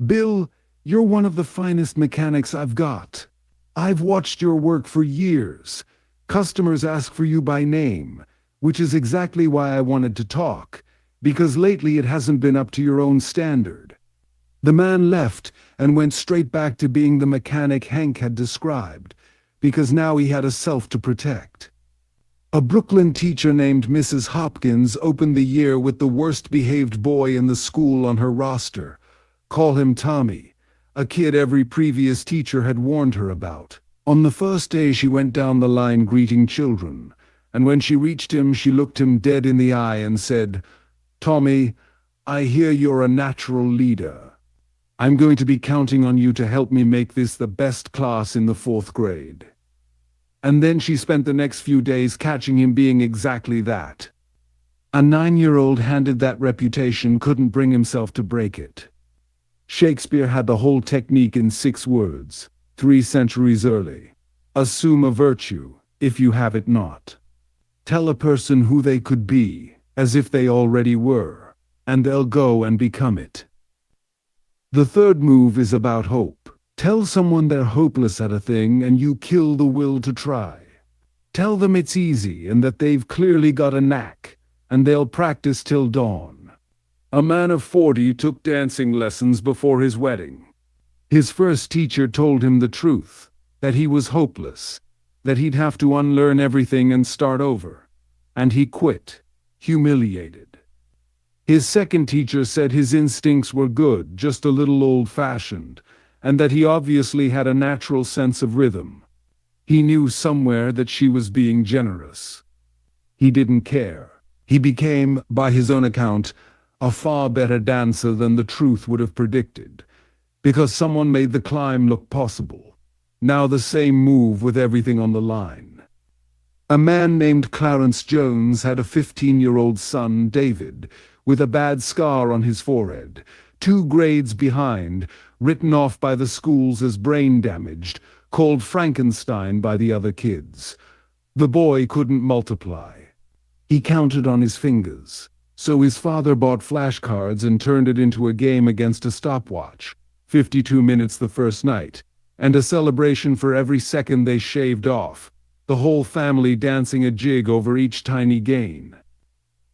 "Bill, you're one of the finest mechanics I've got. I've watched your work for years. Customers ask for you by name, which is exactly why I wanted to talk, because lately it hasn't been up to your own standard." The man left and went straight back to being the mechanic Hank had described, because now he had a self to protect. A Brooklyn teacher named Mrs. Hopkins opened the year with the worst-behaved boy in the school on her roster. Call him Tommy, a kid every previous teacher had warned her about. On the first day she went down the line greeting children, and when she reached him she looked him dead in the eye and said, "Tommy, I hear you're a natural leader. I'm going to be counting on you to help me make this the best class in the 4th grade." And then she spent the next few days catching him being exactly that. A 9-year-old handed that reputation couldn't bring himself to break it. Shakespeare had the whole technique in 6 words, 3 centuries early. Assume a virtue, if you have it not. Tell a person who they could be, as if they already were, and they'll go and become it. The third move is about hope. Tell someone they're hopeless at a thing and you kill the will to try. Tell them it's easy and that they've clearly got a knack, and they'll practice till dawn. A man of 40 took dancing lessons before his wedding. His first teacher told him the truth, that he was hopeless, that he'd have to unlearn everything and start over. And he quit, humiliated. His second teacher said his instincts were good, just a little old-fashioned, and that he obviously had a natural sense of rhythm. He knew somewhere that she was being generous. He didn't care. He became, by his own account, a far better dancer than the truth would have predicted, because someone made the climb look possible. Now the same move with everything on the line. A man named Clarence Jones had a 15-year-old son, David, with a bad scar on his forehead, 2 grades behind, written off by the schools as brain damaged, called Frankenstein by the other kids. The boy couldn't multiply. He counted on his fingers, so his father bought flashcards and turned it into a game against a stopwatch, 52 minutes the first night, and a celebration for every second they shaved off, the whole family dancing a jig over each tiny gain.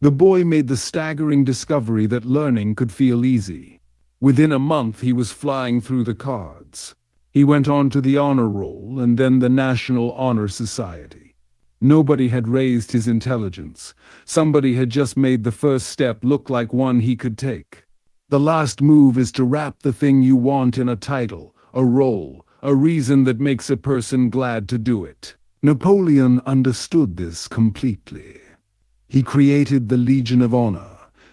The boy made the staggering discovery that learning could feel easy. Within a month he was flying through the cards. He went on to the honor roll and then the National Honor Society. Nobody had raised his intelligence. Somebody had just made the first step look like one he could take. The last move is to wrap the thing you want in a title, a role, a reason that makes a person glad to do it. Napoleon understood this completely. He created the Legion of Honor,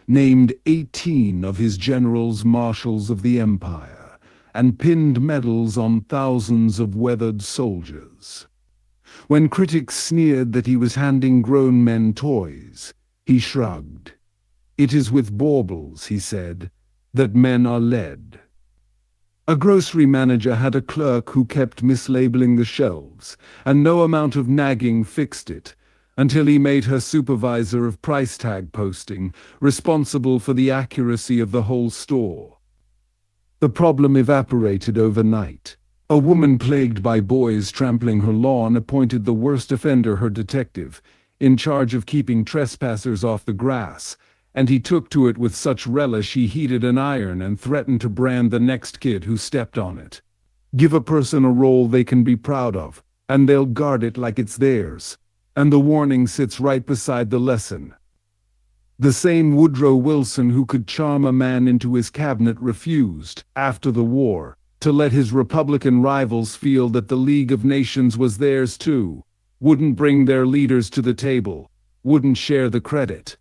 named 18 of his generals marshals of the empire, and pinned medals on thousands of weathered soldiers. When critics sneered that he was handing grown men toys, he shrugged. "It is with baubles," he said, "that men are led." A grocery manager had a clerk who kept mislabeling the shelves, and no amount of nagging fixed it, until he made her supervisor of price tag posting, responsible for the accuracy of the whole store. The problem evaporated overnight. A woman plagued by boys trampling her lawn appointed the worst offender her detective, in charge of keeping trespassers off the grass, and he took to it with such relish he heated an iron and threatened to brand the next kid who stepped on it. Give a person a role they can be proud of, and they'll guard it like it's theirs. And the warning sits right beside the lesson. The same Woodrow Wilson who could charm a man into his cabinet refused, after the war, to let his Republican rivals feel that the League of Nations was theirs too, wouldn't bring their leaders to the table, wouldn't share the credit.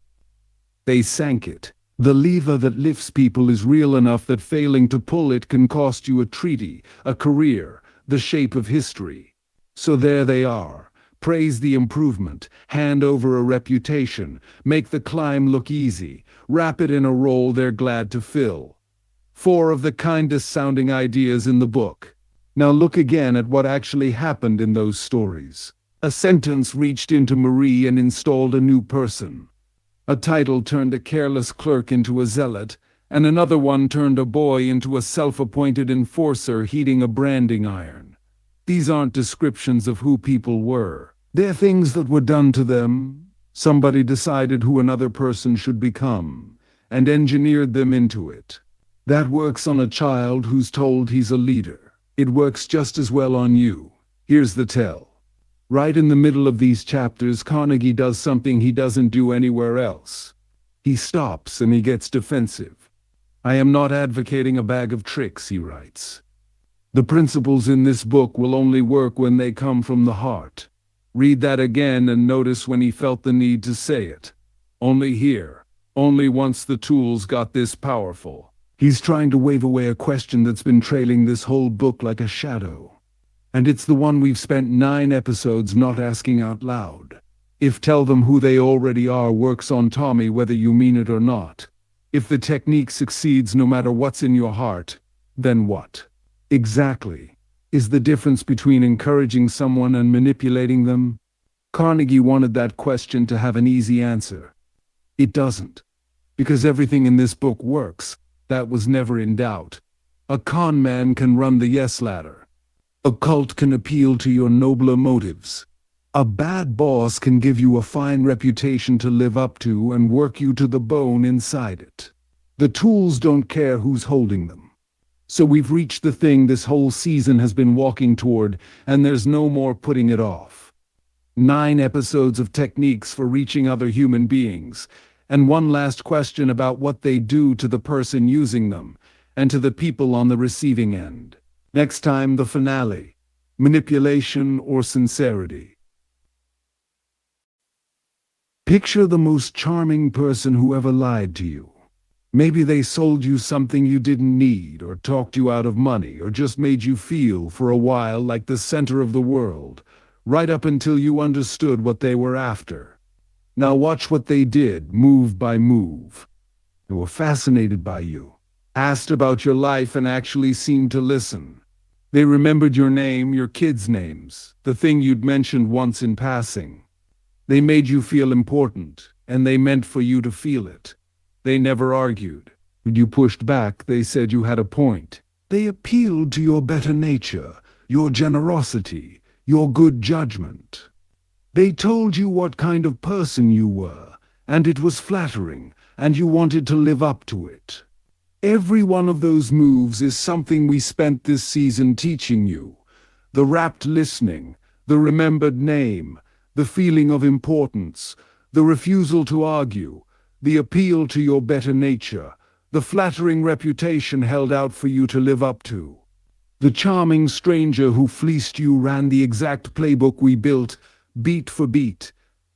They sank it. The lever that lifts people is real enough that failing to pull it can cost you a treaty, a career, the shape of history. So there they are. Praise the improvement, hand over a reputation, make the climb look easy, wrap it in a role they're glad to fill. 4 of the kindest sounding ideas in the book. Now look again at what actually happened in those stories. A sentence reached into Marie and installed a new person. A title turned a careless clerk into a zealot, and another one turned a boy into a self-appointed enforcer heating a branding iron. These aren't descriptions of who people were. They're things that were done to them. Somebody decided who another person should become, and engineered them into it. That works on a child who's told he's a leader. It works just as well on you. Here's the tell. Right in the middle of these chapters, Carnegie does something he doesn't do anywhere else. He stops and he gets defensive. "I am not advocating a bag of tricks," he writes. "The principles in this book will only work when they come from the heart." Read that again and notice when he felt the need to say it. Only here, only once the tools got this powerful. He's trying to wave away a question that's been trailing this whole book like a shadow. And it's the one we've spent 9 episodes not asking out loud. If tell them who they already are works on Tommy whether you mean it or not. If the technique succeeds no matter what's in your heart, then what? Exactly is the difference between encouraging someone and manipulating them? Carnegie wanted that question to have an easy answer. It doesn't. Because everything in this book works. That was never in doubt. A con man can run the yes ladder. A cult can appeal to your nobler motives. A bad boss can give you a fine reputation to live up to and work you to the bone inside it. The tools don't care who's holding them. So we've reached the thing this whole season has been walking toward, and there's no more putting it off. 9 episodes of techniques for reaching other human beings, and one last question about what they do to the person using them, and to the people on the receiving end. Next time, the finale. Manipulation or sincerity. Picture the most charming person who ever lied to you. Maybe they sold you something you didn't need, or talked you out of money, or just made you feel for a while like the center of the world, right up until you understood what they were after. Now watch what they did, move by move. They were fascinated by you, asked about your life, and actually seemed to listen. They remembered your name, your kids' names, the thing you'd mentioned once in passing. They made you feel important, and they meant for you to feel it. They never argued. When you pushed back, they said you had a point. They appealed to your better nature, your generosity, your good judgment. They told you what kind of person you were, and it was flattering, and you wanted to live up to it. Every one of those moves is something we spent this season teaching you. The rapt listening, the remembered name, the feeling of importance, the refusal to argue, the appeal to your better nature, the flattering reputation held out for you to live up to. The charming stranger who fleeced you ran the exact playbook we built, beat for beat.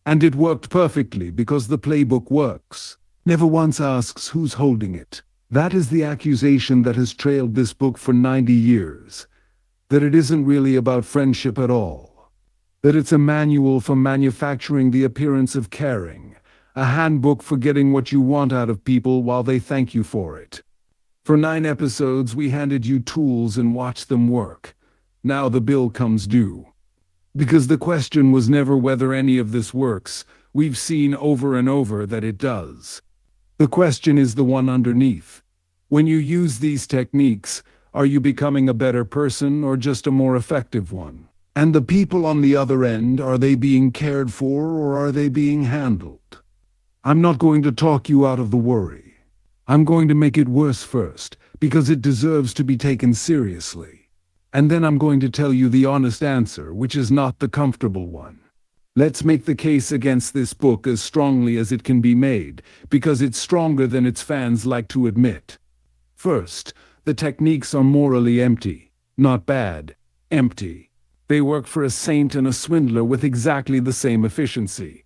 And it worked perfectly because the playbook works. Never once asks who's holding it. That is the accusation that has trailed this book for 90 years. That it isn't really about friendship at all. That it's a manual for manufacturing the appearance of caring. A handbook for getting what you want out of people while they thank you for it. For 9 episodes, we handed you tools and watched them work. Now the bill comes due. Because the question was never whether any of this works. We've seen over and over that it does. The question is the one underneath. When you use these techniques, are you becoming a better person or just a more effective one? And the people on the other end, are they being cared for or are they being handled? I'm not going to talk you out of the worry. I'm going to make it worse first, because it deserves to be taken seriously. And then I'm going to tell you the honest answer, which is not the comfortable one. Let's make the case against this book as strongly as it can be made, because it's stronger than its fans like to admit. First, the techniques are morally empty. Not bad, empty. They work for a saint and a swindler with exactly the same efficiency.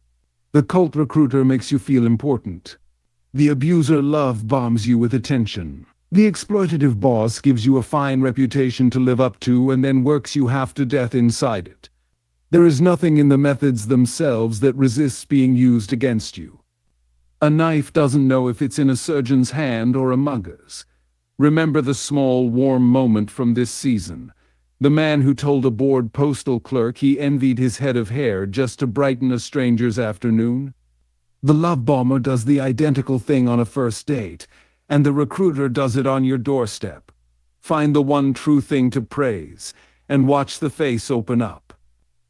The cult recruiter makes you feel important. The abuser love bombs you with attention. The exploitative boss gives you a fine reputation to live up to and then works you half to death inside it. There is nothing in the methods themselves that resists being used against you. A knife doesn't know if it's in a surgeon's hand or a mugger's. Remember the small, warm moment from this season. The man who told a bored postal clerk he envied his head of hair just to brighten a stranger's afternoon. The love bomber does the identical thing on a first date, and the recruiter does it on your doorstep. Find the one true thing to praise, and watch the face open up.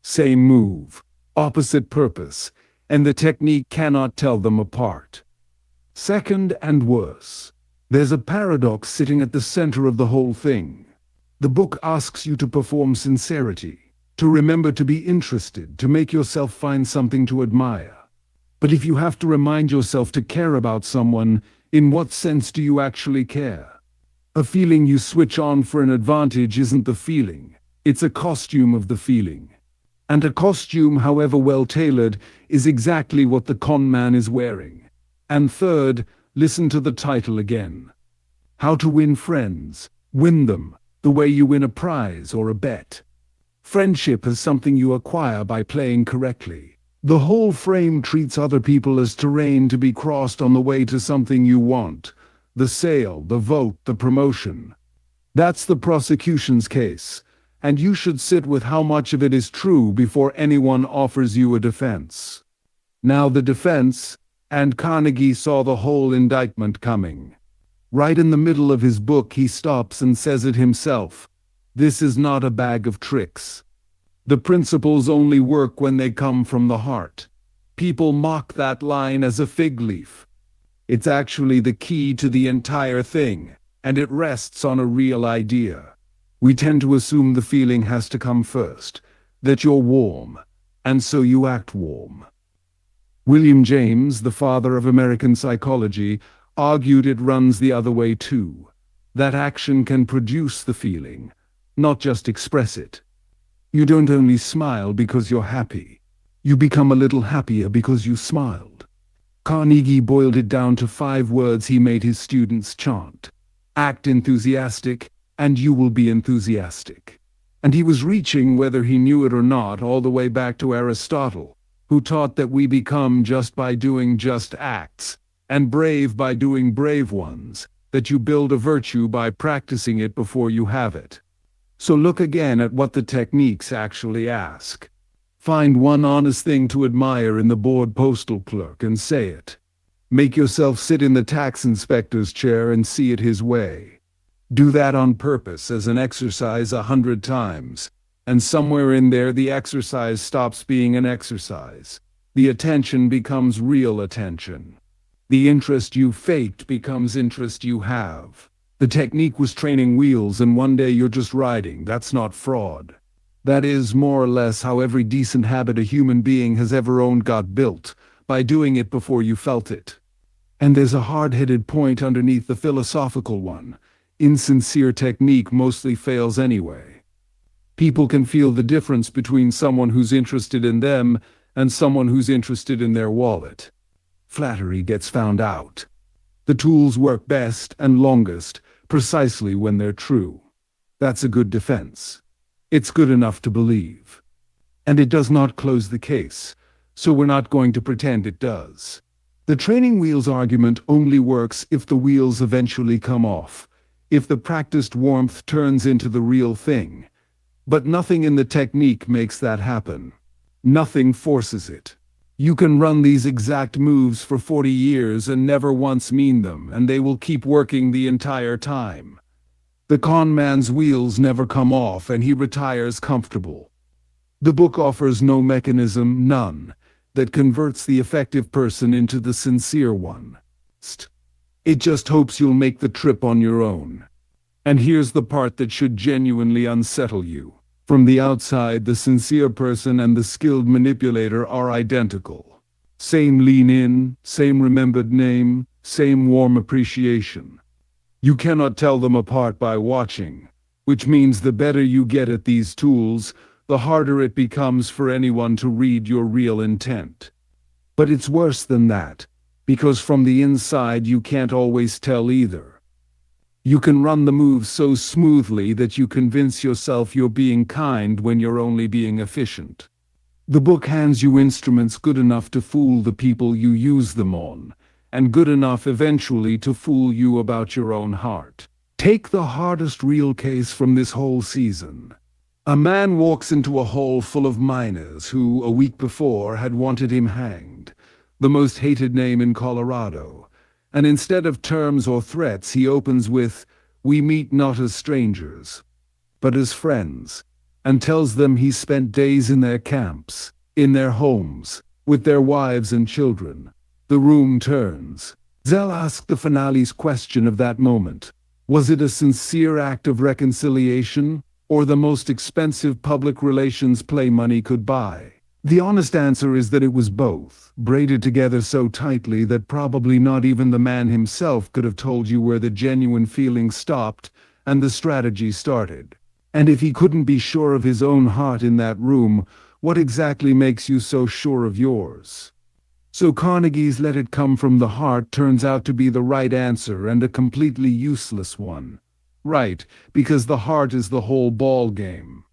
Same move, opposite purpose, and the technique cannot tell them apart. Second, and worse, there's a paradox sitting at the center of the whole thing. The book asks you to perform sincerity, to remember to be interested, to make yourself find something to admire. But if you have to remind yourself to care about someone, in what sense do you actually care? A feeling you switch on for an advantage isn't the feeling, it's a costume of the feeling. And a costume, however well tailored, is exactly what the con man is wearing. And third, listen to the title again. How to win friends. Win them, the way you win a prize or a bet. Friendship is something you acquire by playing correctly. The whole frame treats other people as terrain to be crossed on the way to something you want. The sale, the vote, the promotion. That's the prosecution's case, and you should sit with how much of it is true before anyone offers you a defense. Now the defense, and Carnegie saw the whole indictment coming. Right in the middle of his book he stops and says it himself. This is not a bag of tricks. The principles only work when they come from the heart. People mock that line as a fig leaf. It's actually the key to the entire thing, and it rests on a real idea. We tend to assume the feeling has to come first, that you're warm, and so you act warm. William James, the father of American psychology, argued it runs the other way too. That action can produce the feeling, not just express it. You don't only smile because you're happy. You become a little happier because you smiled. Carnegie boiled it down to 5 words he made his students chant. Act enthusiastic, and you will be enthusiastic. And he was reaching, whether he knew it or not, all the way back to Aristotle, who taught that we become just by doing just acts, and brave by doing brave ones, that you build a virtue by practicing it before you have it. So look again at what the techniques actually ask. Find one honest thing to admire in the bored postal clerk and say it. Make yourself sit in the tax inspector's chair and see it his way. Do that on purpose as an exercise 100 times, and somewhere in there the exercise stops being an exercise. The attention becomes real attention. The interest you faked becomes interest you have. The technique was training wheels and one day you're just riding. That's not fraud. That is more or less how every decent habit a human being has ever owned got built, by doing it before you felt it. And there's a hard-headed point underneath the philosophical one. Insincere technique mostly fails anyway. People can feel the difference between someone who's interested in them and someone who's interested in their wallet. Flattery gets found out. The tools work best and longest precisely when they're true. That's a good defense. It's good enough to believe. And it does not close the case, so we're not going to pretend it does. The training wheels argument only works if the wheels eventually come off, if the practiced warmth turns into the real thing. But nothing in the technique makes that happen. Nothing forces it. You can run these exact moves for 40 years and never once mean them, and they will keep working the entire time. The con man's wheels never come off and he retires comfortable. The book offers no mechanism, none, that converts the effective person into the sincere one. It just hopes you'll make the trip on your own. And here's the part that should genuinely unsettle you. From the outside, the sincere person and the skilled manipulator are identical. Same lean in, same remembered name, same warm appreciation. You cannot tell them apart by watching, which means the better you get at these tools, the harder it becomes for anyone to read your real intent. But it's worse than that, because from the inside you can't always tell either. You can run the moves so smoothly that you convince yourself you're being kind when you're only being efficient. The book hands you instruments good enough to fool the people you use them on, and good enough eventually to fool you about your own heart. Take the hardest real case from this whole season. A man walks into a hall full of miners who, a week before, had wanted him hanged, the most hated name in Colorado. And instead of terms or threats, he opens with, "We meet not as strangers, but as friends," and tells them he spent days in their camps, in their homes, with their wives and children. The room turns. Zell asked the finale's question of that moment. Was it a sincere act of reconciliation, or the most expensive public relations play money could buy? The honest answer is that it was both, braided together so tightly that probably not even the man himself could have told you where the genuine feeling stopped and the strategy started. And if he couldn't be sure of his own heart in that room, what exactly makes you so sure of yours? So Carnegie's "let it come from the heart" turns out to be the right answer and a completely useless one. Right, because the heart is the whole ball game.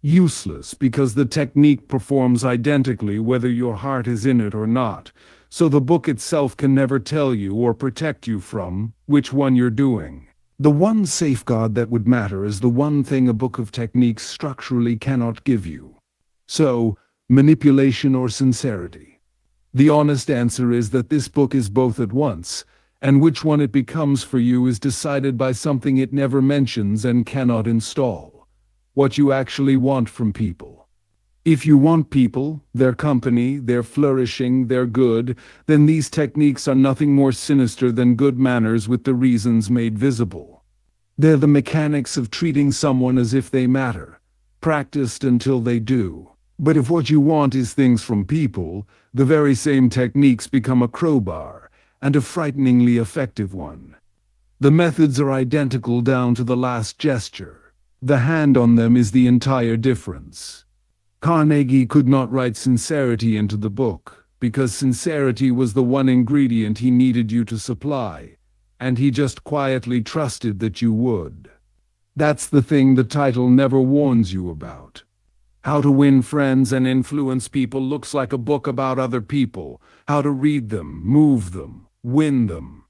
Useless because the technique performs identically whether your heart is in it or not, so the book itself can never tell you or protect you from which one you're doing. The one safeguard that would matter is the one thing a book of techniques structurally cannot give you. So, manipulation or sincerity? The honest answer is that this book is both at once, and which one it becomes for you is decided by something it never mentions and cannot install. What you actually want from people. If you want people, their company, their flourishing, their good, then these techniques are nothing more sinister than good manners with the reasons made visible. They're the mechanics of treating someone as if they matter, practiced until they do. But if what you want is things from people, the very same techniques become a crowbar, and a frighteningly effective one. The methods are identical down to the last gesture. The hand on them is the entire difference. Carnegie could not write sincerity into the book, because sincerity was the one ingredient he needed you to supply, and he just quietly trusted that you would. That's the thing the title never warns you about. How to Win Friends and Influence People looks like a book about other people, how to read them, move them, win them.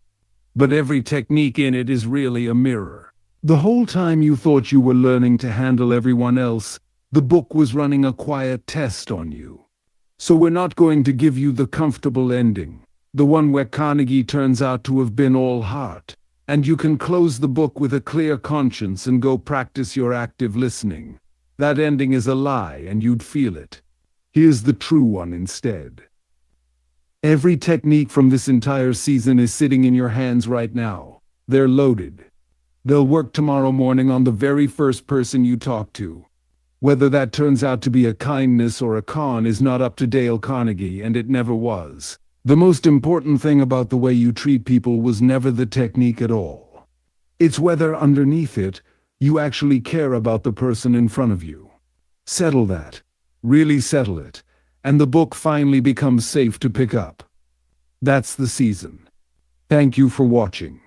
But every technique in it is really a mirror. The whole time you thought you were learning to handle everyone else, the book was running a quiet test on you. So we're not going to give you the comfortable ending, the one where Carnegie turns out to have been all heart, and you can close the book with a clear conscience and go practice your active listening. That ending is a lie and you'd feel it. Here's the true one instead. Every technique from this entire season is sitting in your hands right now. They're loaded. They'll work tomorrow morning on the very first person you talk to. Whether that turns out to be a kindness or a con is not up to Dale Carnegie, and it never was. The most important thing about the way you treat people was never the technique at all. It's whether underneath it, you actually care about the person in front of you. Settle that. Really settle it. And the book finally becomes safe to pick up. That's the season. Thank you for watching.